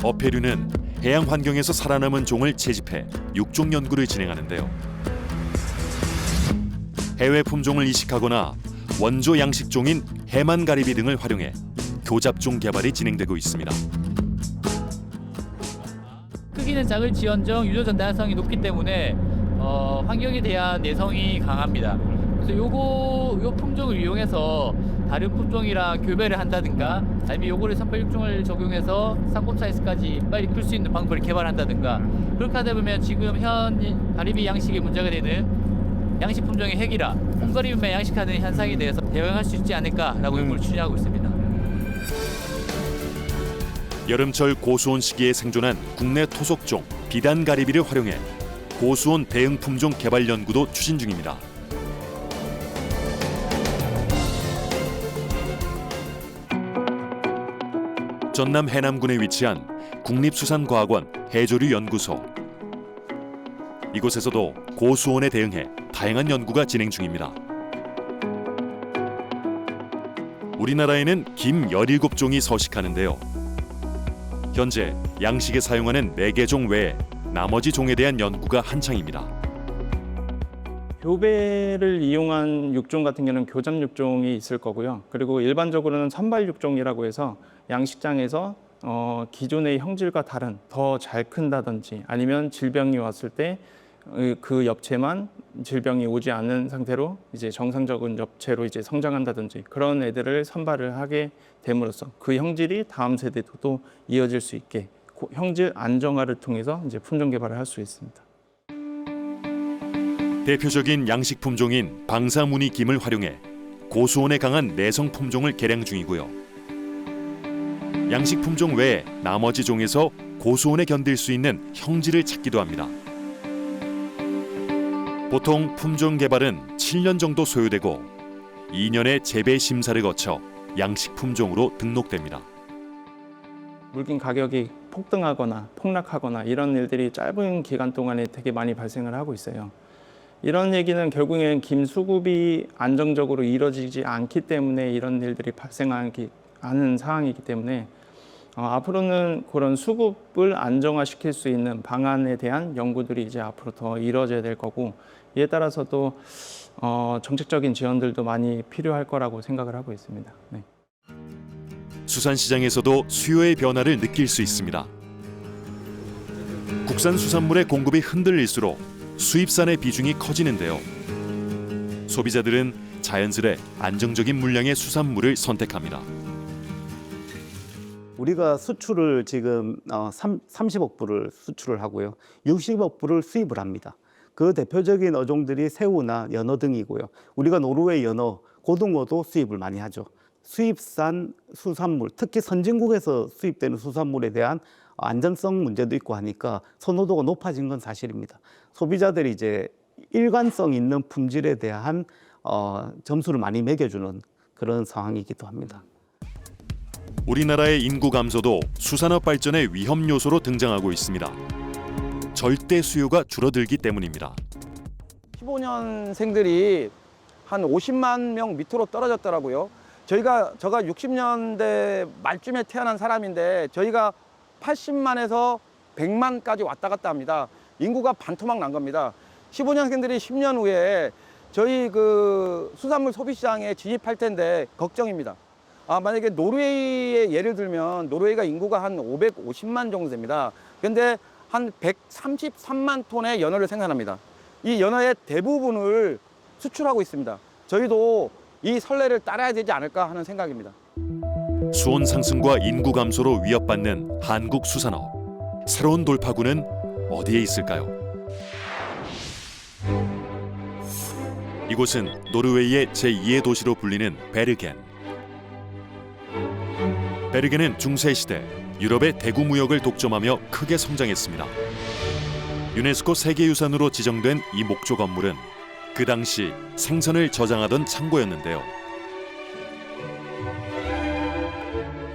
어패류는 해양 환경에서 살아남은 종을 채집해 육종 연구를 진행하는데요. 해외 품종을 이식하거나 원조 양식종인 해만가리비 등을 활용해 교잡종 개발이 진행되고 있습니다. 크기는 작을지언정 유전자 다양성이 높기 때문에 환경에 대한 내성이 강합니다. 그래서 요거 요 품종을 이용해서 다른 품종이랑 교배를 한다든가 아니면 요거를 선발 육종을 적용해서 쌍꺼풀 사이즈까지 빨리 클 수 있는 방법을 개발한다든가 그렇게 하다 보면 지금 현 가리비 양식에 문제가 되는 양식 품종의 핵이라 홍가리비만 양식하는 현상에 대해서 대응할 수 있지 않을까라고 이걸 추진하고 있습니다. 여름철 고수온 시기에 생존한 국내 토속종 비단가리비를 활용해 고수온 대응 품종 개발 연구도 추진 중입니다. 전남 해남군에 위치한 국립수산과학원 해조류연구소. 이곳에서도 고수온에 대응해 다양한 연구가 진행 중입니다. 우리나라에는 김 17종이 서식하는데요. 현재 양식에 사용하는 4개 종 외에 나머지 종에 대한 연구가 한창입니다. 교배를 이용한 육종 같은 경우는 교잡 육종이 있을 거고요. 그리고 일반적으로는 선발 육종이라고 해서 양식장에서 기존의 형질과 다른 더 잘 큰다든지 아니면 질병이 왔을 때 그 엽체만 질병이 오지 않는 상태로 이제 정상적인 엽체로 이제 성장한다든지 그런 애들을 선발을 하게 됨으로써 그 형질이 다음 세대도 이어질 수 있게 형질 안정화를 통해서 이제 품종 개발을 할 수 있습니다. 대표적인 양식 품종인 방사무늬 김을 활용해 고수온에 강한 내성 품종을 개량 중이고요. 양식 품종 외에 나머지 종에서 고수온에 견딜 수 있는 형질을 찾기도 합니다. 보통 품종 개발은 7년 정도 소요되고 2년의 재배 심사를 거쳐 양식 품종으로 등록됩니다. 물긴 가격이 폭등하거나 폭락하거나 이런 일들이 짧은 기간 동안에 되게 많이 발생을 하고 있어요. 이런 얘기는 결국엔 김 수급이 안정적으로 이루어지지 않기 때문에 이런 일들이 발생하는 상황이기 때문에 앞으로는 그런 수급을 안정화시킬 수 있는 방안에 대한 연구들이 이제 앞으로 더 이루어져야 될 거고 이에 따라서도 정책적인 지원들도 많이 필요할 거라고 생각을 하고 있습니다. 네. 수산시장에서도 수요의 변화를 느낄 수 있습니다. 국산 수산물의 공급이 흔들릴수록 수입산의 비중이 커지는데요. 소비자들은 자연스레 안정적인 물량의 수산물을 선택합니다. 우리가 수출을 지금 30억 불을 수출을 하고요. 60억 불을 수입을 합니다. 그 대표적인 어종들이 새우나 연어 등이고요. 우리가 노르웨이 연어, 고등어도 수입을 많이 하죠. 수입산 수산물, 특히 선진국에서 수입되는 수산물에 대한 안전성 문제도 있고 하니까 선호도가 높아진 건 사실입니다. 소비자들이 이제 일관성 있는 품질에 대한 점수를 많이 매겨주는 그런 상황이기도 합니다. 우리나라의 인구 감소도 수산업 발전의 위험 요소로 등장하고 있습니다. 절대 수요가 줄어들기 때문입니다. 15년생들이 한 50만 명 밑으로 떨어졌더라고요. 제가 60년대 말쯤에 태어난 사람인데 저희가 80만에서 100만까지 왔다 갔다 합니다. 인구가 반토막 난 겁니다. 15년생들이 10년 후에 저희 그 수산물 소비시장에 진입할 텐데 걱정입니다. 만약에 노르웨이의 예를 들면 노르웨이가 인구가 한 550만 정도 됩니다. 그런데 한 133만 톤의 연어를 생산합니다. 이 연어의 대부분을 수출하고 있습니다. 저희도 이 선례를 따라야 되지 않을까 하는 생각입니다. 수온 상승과 인구 감소로 위협받는 한국 수산업. 새로운 돌파구는 어디에 있을까요? 이곳은 노르웨이의 제2의 도시로 불리는 베르겐. 베르겐은 중세시대 유럽의 대구 무역을 독점하며 크게 성장했습니다. 유네스코 세계유산으로 지정된 이 목조 건물은 그 당시 생선을 저장하던 창고였는데요.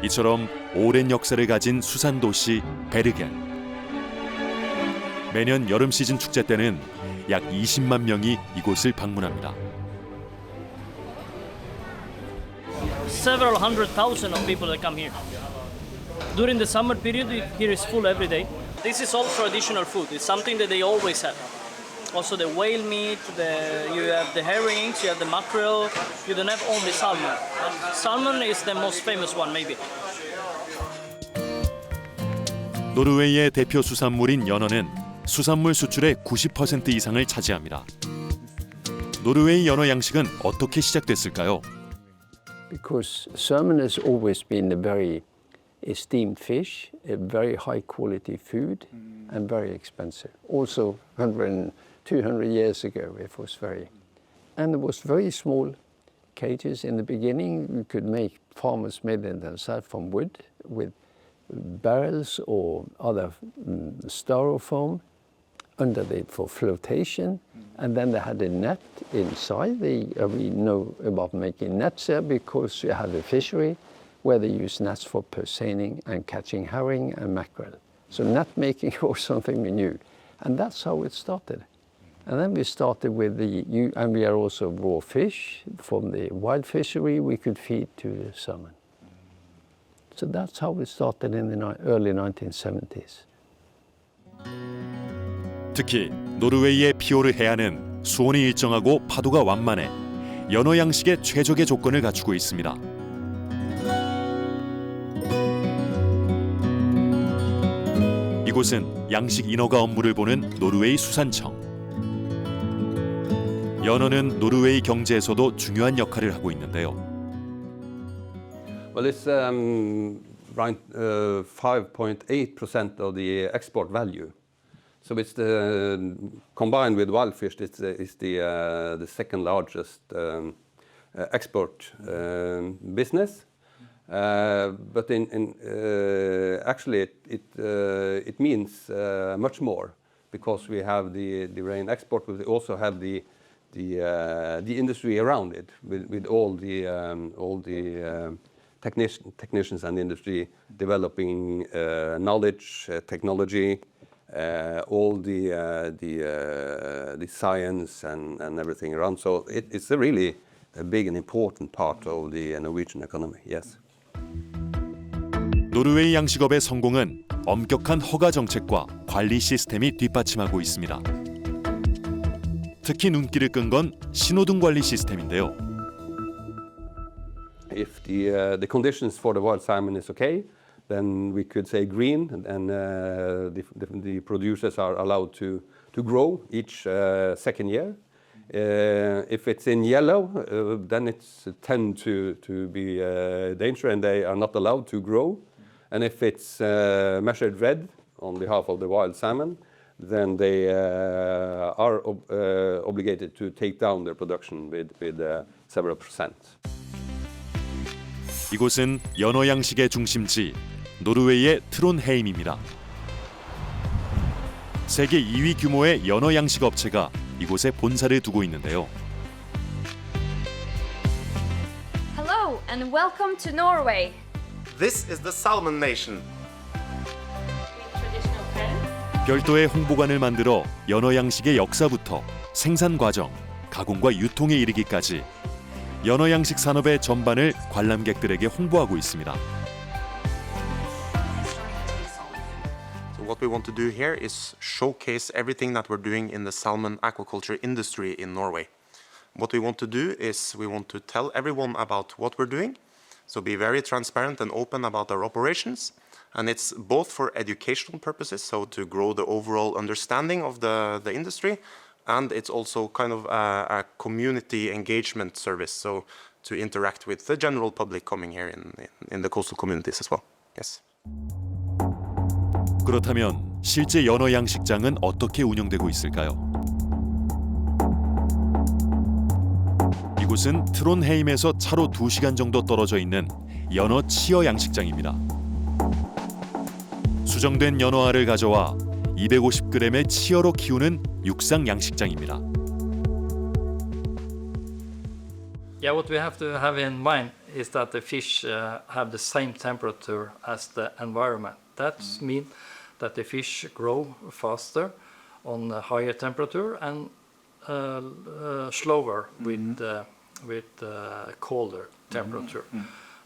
이처럼 오랜 역사를 가진 수산도시 베르겐. 매년 여름 시즌 축제 때는 약 20만 명이 이곳을 방문합니다. Several hundred thousand of people that come here. During the summer period, here is full every day. This is all traditional food. It's something that they always have. Also the whale meat, you have the herrings, you have the mackerel. You don't have only salmon. Salmon is the most famous one, maybe. 노르웨이의 대표 수산물인 연어는 수산물 수출의 90% 이상을 차지합니다. 노르웨이 연어 양식은 어떻게 시작됐을까요? Because salmon has always been a very esteemed fish, a very high quality food, and very expensive. Also, 100, 200 years ago, it was very, and it was very small cages in the beginning. You could make, farmers made them themselves from wood with barrels or other styrofoam under it for flotation, and then they had a net inside. We know about making nets here because you have a fishery where they use nets for pursening and catching herring and mackerel. So net making was something we knew, and that's how it started. And then we started with and we are also raw fish from the wild fishery we could feed to the salmon. So that's how it started in the early 1970s. 특히 노르웨이의 피오르 해안은 수온이 일정하고 파도가 완만해 연어 양식의 최적의 조건을 갖추고 있습니다. 이곳은 양식 인허가 업무를 보는 노르웨이 수산청. 연어는 노르웨이 경제에서도 중요한 역할을 하고 있는데요. Well, it's around 5.8% of the export value. So it's combined with wild fish, it's the second largest export business. But actually it means much more because we have the rain export. We also have the industry around it with all the technicians and industry developing knowledge, technology. All the science and everything around. So it's a really a big and important part of the Norwegian economy. Yes. 노르웨이 양식업의 성공은 엄격한 허가 정책과 관리 시스템이 뒷받침하고 있습니다. 특히 눈길을 끈 건 신호등 관리 시스템인데요. If the conditions for the wild salmon is okay, then we could say green, and the producers are allowed to grow each second year. If it's in yellow, then it's tend to be danger, and they are not allowed to grow. And if it's measured red on behalf of the wild salmon, then they are obligated to take down their production with several percent. 이곳은 연어 양식의 중심지 노르웨이의 트론헤임입니다. 세계 2위 규모의 연어 양식 업체가 이곳에 본사를 두고 있는데요. Hello and welcome to Norway. This is the Salmon Nation. 별도의 홍보관을 만들어 연어 양식의 역사부터 생산 과정, 가공과 유통에 이르기까지 연어 양식 산업의 전반을 관람객들에게 홍보하고 있습니다. So what we want to do here is showcase everything that we're doing in the salmon aquaculture industry in Norway. What we want to do is we want to tell everyone about what we're doing, so be very transparent and open about our operations. And it's both for educational purposes, so to grow the overall understanding of the industry, and it's also kind of a community engagement service, so to interact with the general public coming here in the coastal communities as well. Yes. 그렇다면 실제 연어 양식장은 어떻게 운영되고 있을까요? 이곳은 트론헤임에서 차로 2시간 정도 떨어져 있는 연어 치어 양식장입니다. 수정된 연어알을 가져와 250g의 치어로 키우는 육상 양식장입니다. Yeah, what we have to have in mind is that the fish have the same temperature as the environment. That means that the fish grow faster on a higher temperature and slower with colder temperature.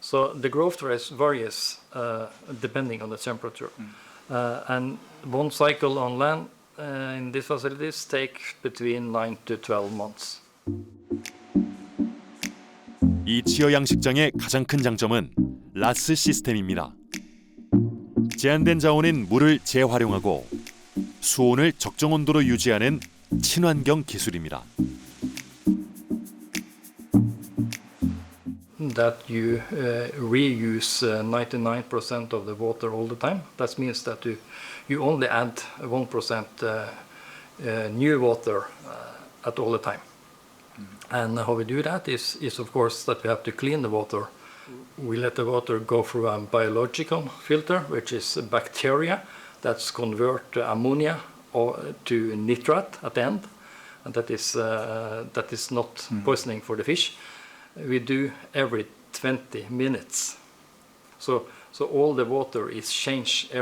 So the growth rate varies depending on the temperature. And one cycle on land in these facilities takes between 9 to 12 months. 이 치어 양식장의 가장 큰 장점은 라스 시스템입니다. 제한된 자원인 물을 재활용하고 수온을 적정 온도로 유지하는 친환경 기술입니다. that you reuse 99% of the water all the time. That means that you only add 1% new water at all the time. And how we do that is of course that we have to clean the water. We let the water go through a biological filter, which is bacteria that's convert ammonia to nitrate at the end, and that is not poisoning for the fish. We do every 20 minutes. So all the water is changed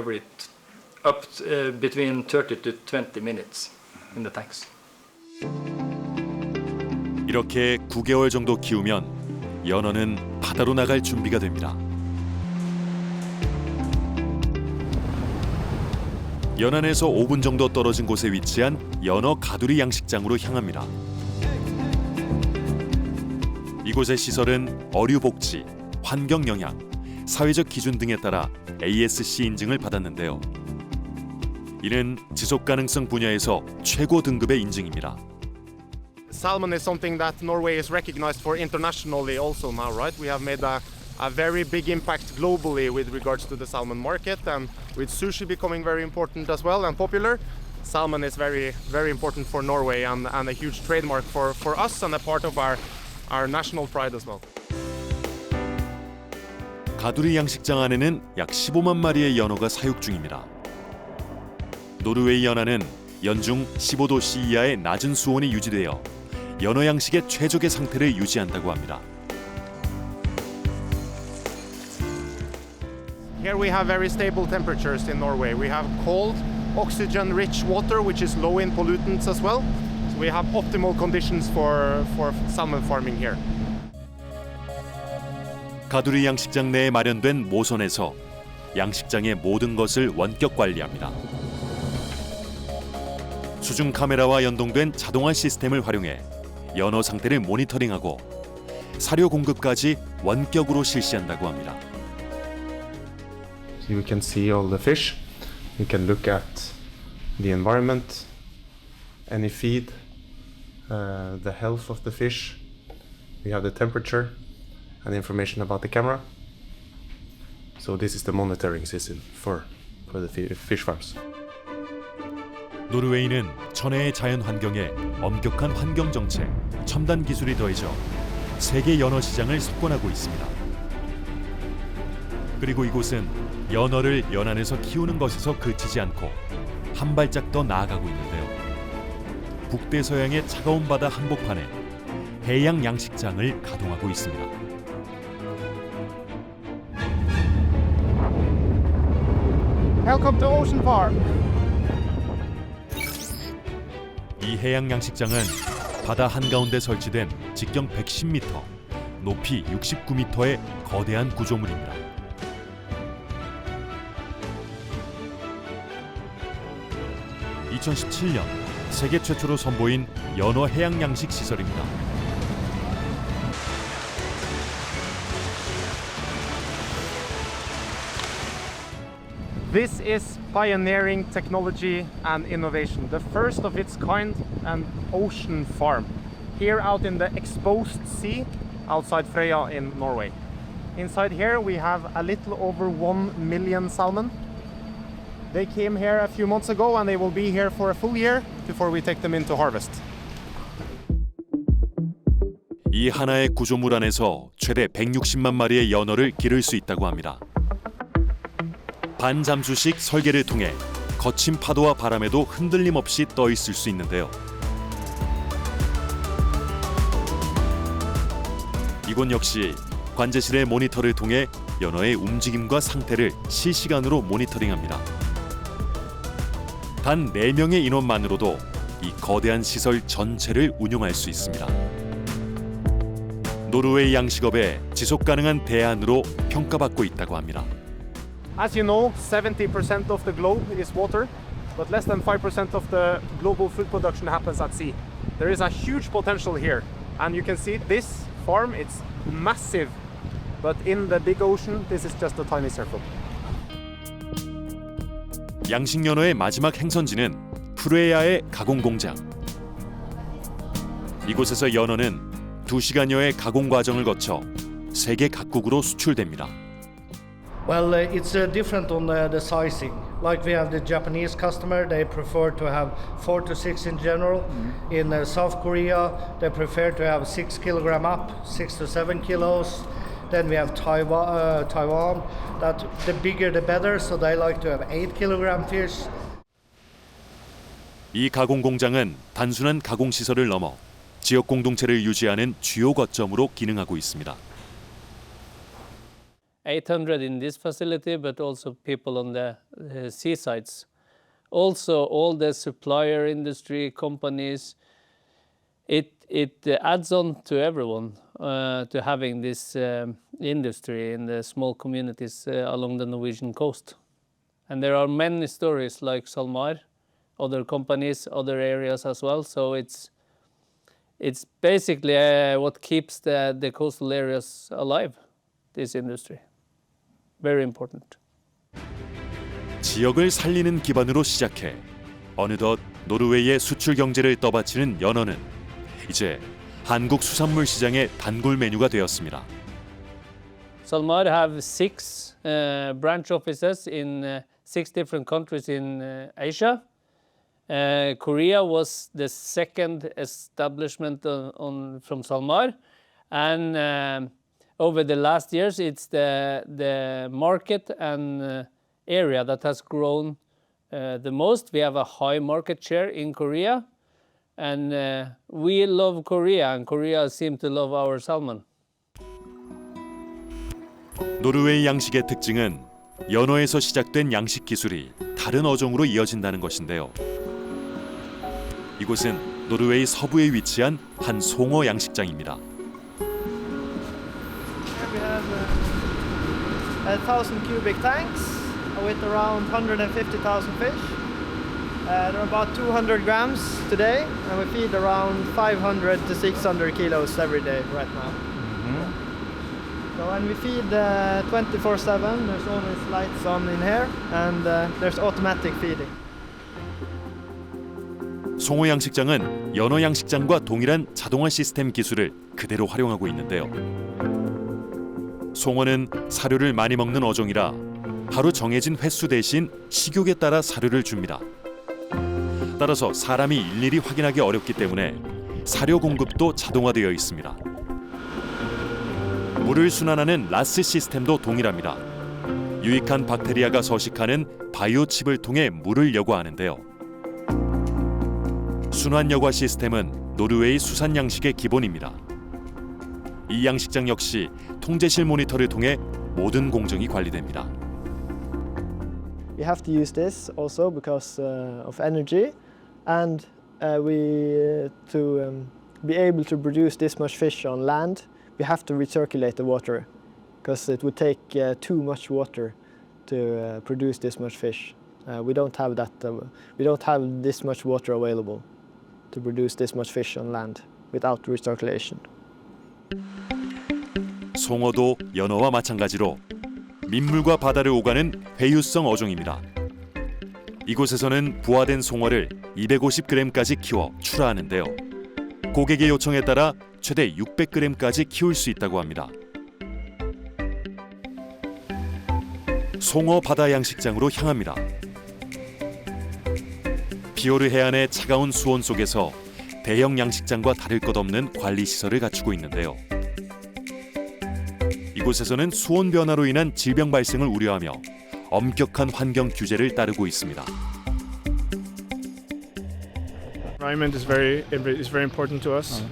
between 30 to 20 minutes in the tanks. 이렇게 9개월 정도 키우면 연어는 바다로 나갈 준비가 됩니다. 연안에서 5분 정도 떨어진 곳에 위치한 연어 가두리 양식장으로 향합니다. 이곳의 시설은 어류 복지, 환경 영향, 사회적 기준 등에 따라 ASC 인증을 받았는데요. 이는 지속 가능성 분야에서 최고 등급의 인증입니다. Salmon is something that Norway is recognized for internationally also now, right? We have made a very big impact globally with regards to the salmon market, and with sushi becoming very important as well and popular, salmon is very, very important for Norway and a huge trademark for us and a part of our national pride as well. 가두리 양식장 안에는 약 15만 마리의 연어가 사육 중입니다. 노르웨이 연안은 연중 15도씨 이하의 낮은 수온이 유지되어 연어 양식의 최적의 상태를 유지한다고 합니다. Here we have very stable temperatures in Norway. We have cold, oxygen-rich water, which is low in pollutants as well. So we have optimal conditions for salmon farming here. 가두리 양식장 내에 마련된 모선에서 양식장의 모든 것을 원격 관리합니다. 수중 카메라와 연동된 자동화 시스템을 활용해 연어 상태를 모니터링하고 사료 공급까지 원격으로 실시한다고 합니다. So you can see all the fish. You can look at the environment, any feed, the health of the fish. We have the temperature and information about the camera. So this is the monitoring system for the fish farms. 노르웨이는 천혜의 자연 환경에 엄격한 환경 정책, 첨단 기술이 더해져 세계 연어 시장을 석권하고 있습니다. 그리고 이곳은 연어를 연안에서 키우는 것에서 그치지 않고 한 발짝 더 나아가고 있는데요. 북대서양의 차가운 바다 한복판에 해양 양식장을 가동하고 있습니다. Welcome to Ocean Farm. 이 해양 양식장은 바다 한가운데 설치된 직경 110m, 높이 69m의 거대한 구조물입니다. (2017년) 세계 최초로 선보인 연어 해양 양식 시설입니다. This is pioneering technology and innovation, the first of its kind, an ocean farm, here out in the exposed sea outside Frøya in Norway. Inside here we have a little over 1 million salmon. They came here a few months ago and they will be here for a full year before we take them into harvest. 이 하나의 구조물 안에서 최대 160만 마리의 연어를 기를 수 있다고 합니다. 반잠수식 설계를 통해 거친 파도와 바람에도 흔들림 없이 떠 있을 수 있는데요. 이곳 역시 관제실의 모니터를 통해 연어의 움직임과 상태를 실시간으로 모니터링합니다. 단 4명의 인원만으로도 이 거대한 시설 전체를 운영할 수 있습니다. 노르웨이 양식업의 지속 가능한 대안으로 평가받고 있다고 합니다. As you know, 70% of the globe is water, but less than 5% of the global food production happens at sea. There is a huge potential here, and you can see this farm, it's massive, but in the big ocean, this is just a tiny circle. 양식 연어의 마지막 행선지는 프레야의 가공 공장. 이곳에서 연어는 2시간여의 가공 과정을 거쳐 세계 각국으로 수출됩니다. Well, it's different on the sizing. Like we have the Japanese customer, they prefer to have 4 to 6 in general. In South Korea, they prefer to have 6 kilogram up, 6 to 7 kilos. Then we have Taiwan, that the bigger the better, so they like to have 8 kilogram fish. 이 가공 공장은 단순한 가공 시설을 넘어 지역 공동체를 유지하는 주요 거점으로 기능하고 있습니다. 800 in this facility, but also people on the seasides. Also, all the supplier industry companies, it adds on to everyone to having this industry in the small communities along the Norwegian coast. And there are many stories like SalMar, other companies, other areas as well. So it's basically what keeps the coastal areas alive, this industry. Very important. 지역을 살리는 기반으로 시작해 어느덧 노르웨이의 수출 경제를 떠받치는 연어는 이제 한국 수산물 시장의 단골 메뉴가 되었습니다. SalMar have 6 branch offices in 6 different countries in Asia. Korea was the second establishment from SalMar, and over the last years, it's the market and area that has grown the most. We have a high market share in Korea, and we love Korea, and Korea seems to love our salmon. 노르웨이 양식의 특징은 연어에서 시작된 양식 기술이 다른 어종으로 이어진다는 것인데요. 이곳은 노르웨이 서부에 위치한 한 송어 양식장입니다. We have 1,000 cubic tanks with around 150,000 fish. There are about 200 grams today, and we feed around 500 to 600 kilos every day right now. So when we feed 24/7, there's always lights on in here, and there's automatic feeding. 송어 양식장은 연어 양식장과 동일한 자동화 시스템 기술을 그대로 활용하고 있는데요. 송어는 사료를 많이 먹는 어종이라 하루 정해진 횟수 대신 식욕에 따라 사료를 줍니다. 따라서 사람이 일일이 확인하기 어렵기 때문에 사료 공급도 자동화되어 있습니다. 물을 순환하는 라스 시스템도 동일합니다. 유익한 박테리아가 서식하는 바이오칩을 통해 물을 여과하는데요. 순환 여과 시스템은 노르웨이 수산 양식의 기본입니다. 이 양식장 역시 통제실 모니터를 통해 모든 공정이 관리됩니다. We have to use this also because of energy, and to be able to produce this much fish on land, we have to recirculate the water, because it would take too much water to produce this much fish. We don't have that. We don't have this much water available to produce this much fish on land without recirculation. 송어도 연어와 마찬가지로 민물과 바다를 오가는 회유성 어종입니다. 이곳에서는 부화된 송어를 250g까지 키워 출하하는데요. 고객의 요청에 따라 최대 600g까지 키울 수 있다고 합니다. 송어 바다 양식장으로 향합니다. 피오르 해안의 차가운 수온 속에서 대형 양식장과 다를 것 없는 관리 시설을 갖추고 있는데요. 이곳에서는 수온 변화로 인한 질병 발생을 우려하며 엄격한 환경 규제를 따르고 있습니다. Environment is very important to us.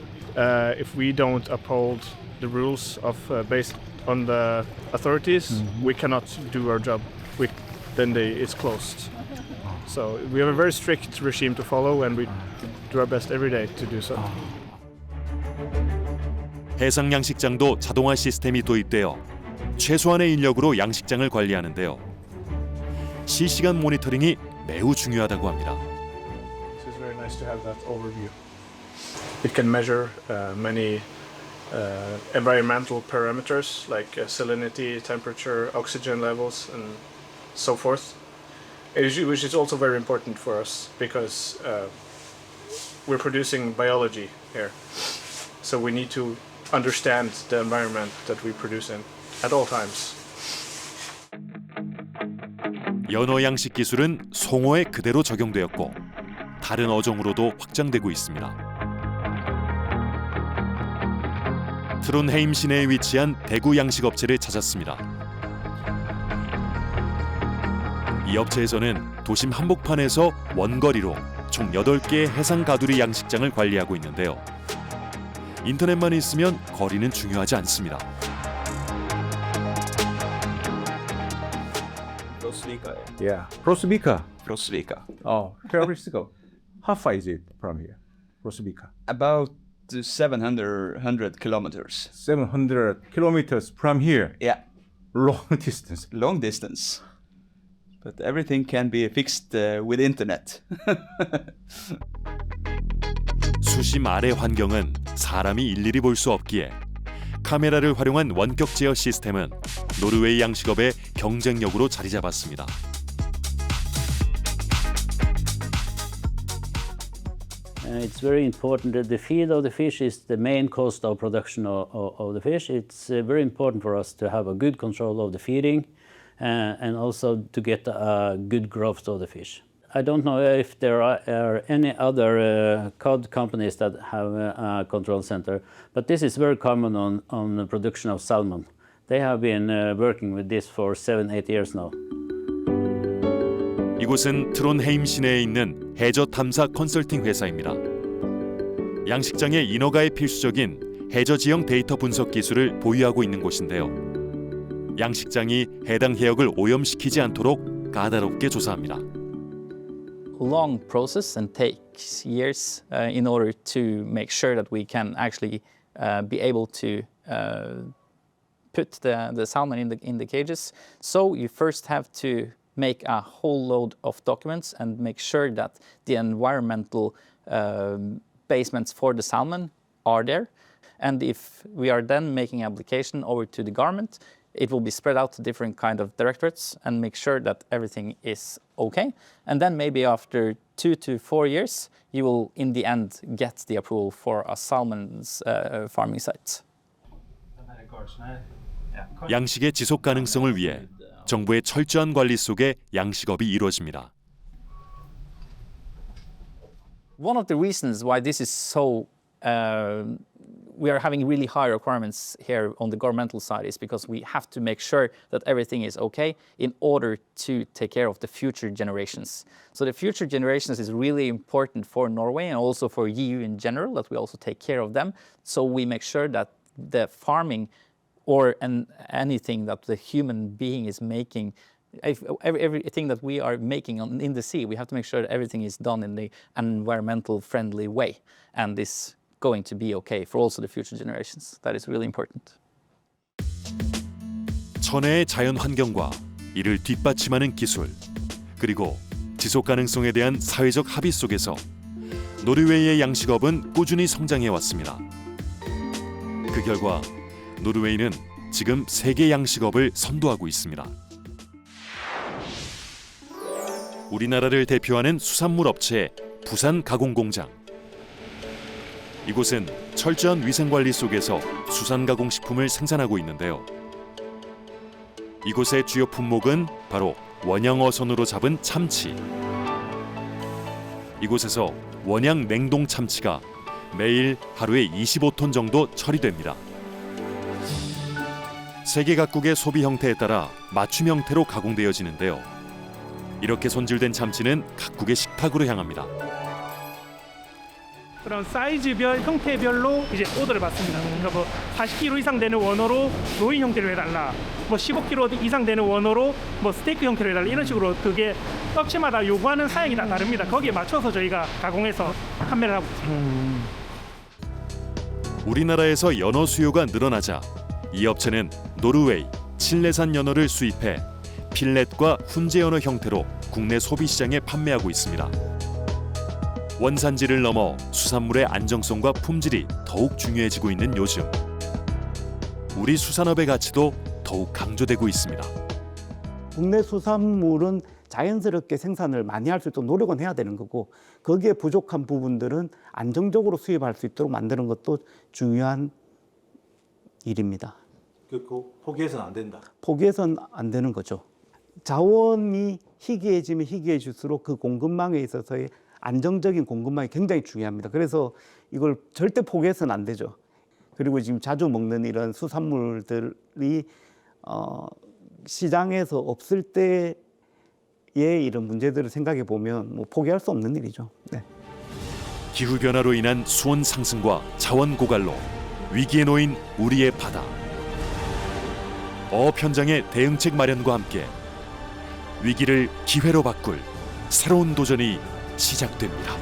If we don't uphold the rules of based on the authorities, we cannot do our job. Then it's closed. So we have a very strict regime to follow, and we do our best every day to do so. 해상 양식장도 자동화 시스템이 도입되어 최소한의 인력으로 양식장을 관리하는데요. 실시간 모니터링이 매우 중요하다고 합니다. It's very nice to have that overview. It can measure many environmental parameters like salinity, temperature, oxygen levels, and so forth. Which is also very important for us because we're producing biology here. So we need to understand the environment that we produce in at all times. 연어 양식 기술은 송어에 그대로 적용되었고 다른 어종으로도 확장되고 있습니다. 트론헤임 시내에 위치한 대구 양식 업체를 찾았습니다. 이 업체에서는 도심 한복판에서 원거리로 총 8개의 해상 가두리 양식장을 관리하고 있는데요. 인터넷만 있으면 거리는 중요하지 않습니다. Yeah, Prosvika. Oh, 12 years ago. How far is it from here, Prosvika? About 700 kilometers. 700 kilometers from here. Yeah. Long distance. Long distance. But everything can be fixed with internet. 수심 아래 환경은 사람이 일일이 볼 수 없기에 카메라를 활용한 원격 제어 시스템은 노르웨이 양식업의 경쟁력으로 자리 잡았습니다. It's very important that the feed of the fish is the main cost of production of the fish. It's very important for us to have a good control of the feeding and also to get a good growth of the fish. I don't know if there are any other cod companies that have a control center, but this is very common on the production of salmon. They have been working with this for 7-8 years now. 이곳은 트론헤임 시내에 있는 해저 탐사 컨설팅 회사입니다. 양식장의 인허가에 필수적인 해저 지형 데이터 분석 기술을 보유하고 있는 곳인데요. 양식장이 해당 해역을 오염시키지 않도록 까다롭게 조사합니다. Long process and takes years in order to make sure that we can actually be able to put the salmon in the cages. So you first have to make a whole load of documents and make sure that the environmental basements for the salmon are there. And if we are then making application over to the government, it will be spread out to different kind of directorates and make sure that everything is okay. And then maybe after 2 to 4 years, you will in the end get the approval for a salmon's farming site. 양식의 지속 가능성을 위해 정부의 철저한 관리 속에 양식업이 이루어집니다. One of the reasons why this is so we are having really high requirements here on the governmental side is because we have to make sure that everything is okay in order to take care of the future generations. So the future generations is really important for Norway and also for EU in general, that we also take care of them. So we make sure that the farming or anything that the human being is making, everything that we are making in the sea, we have to make sure that everything is done in the environmental friendly way. And this going to be okay for also the future generations. That is really important. 천혜의 자연 환경과 이를 뒷받침하는 기술, 그리고 지속 가능성에 대한 사회적 합의 속에서 노르웨이의 양식업은 꾸준히 성장해 왔습니다. 그 결과 노르웨이는 지금 세계 양식업을 선도하고 있습니다. 우리나라를 대표하는 수산물 업체 부산 가공공장. 이곳은 철저한 위생관리 속에서 수산가공식품을 생산하고 있는데요. 이곳의 주요 품목은 바로 원양어선으로 잡은 참치. 이곳에서 원양 냉동 참치가 매일 하루에 25톤 정도 처리됩니다. 세계 각국의 소비 형태에 따라 맞춤 형태로 가공되어지는데요. 이렇게 손질된 참치는 각국의 식탁으로 향합니다. 그런 사이즈별, 형태별로 이제 오더를 받습니다. 그러니까 뭐 40kg 이상 되는 원어로 로인 형태로 해달라, 뭐 15kg 이상 되는 원어로 뭐 스테이크 형태로 해달라, 이런 식으로 그게 업체마다 요구하는 사양이 다 다릅니다. 거기에 맞춰서 저희가 가공해서 판매를 하고 있습니다. 우리나라에서 연어 수요가 늘어나자 이 업체는 노르웨이, 칠레산 연어를 수입해 필렛과 훈제 연어 형태로 국내 소비 시장에 판매하고 있습니다. 원산지를 넘어 수산물의 안정성과 품질이 더욱 중요해지고 있는 요즘, 우리 수산업의 가치도 더욱 강조되고 있습니다. 국내 수산물은 자연스럽게 생산을 많이 할 수 있도록 노력은 해야 되는 거고, 거기에 부족한 부분들은 안정적으로 수입할 수 있도록 만드는 것도 중요한 일입니다. 그 포기해서는 안 된다. 포기해서는 안 되는 거죠. 자원이 희귀해지면 희귀해질수록 그 공급망에 있어서의 안정적인 공급망이 굉장히 중요합니다. 그래서 이걸 절대 포기해서는 안 되죠. 그리고 지금 자주 먹는 이런 수산물들이 시장에서 없을 때의 이런 문제들을 생각해 보면 뭐 포기할 수 없는 일이죠. 네. 기후 변화로 인한 수온 상승과 자원 고갈로 위기에 놓인 우리의 바다. 어업 현장의 대응책 마련과 함께 위기를 기회로 바꿀 새로운 도전이 시작됩니다.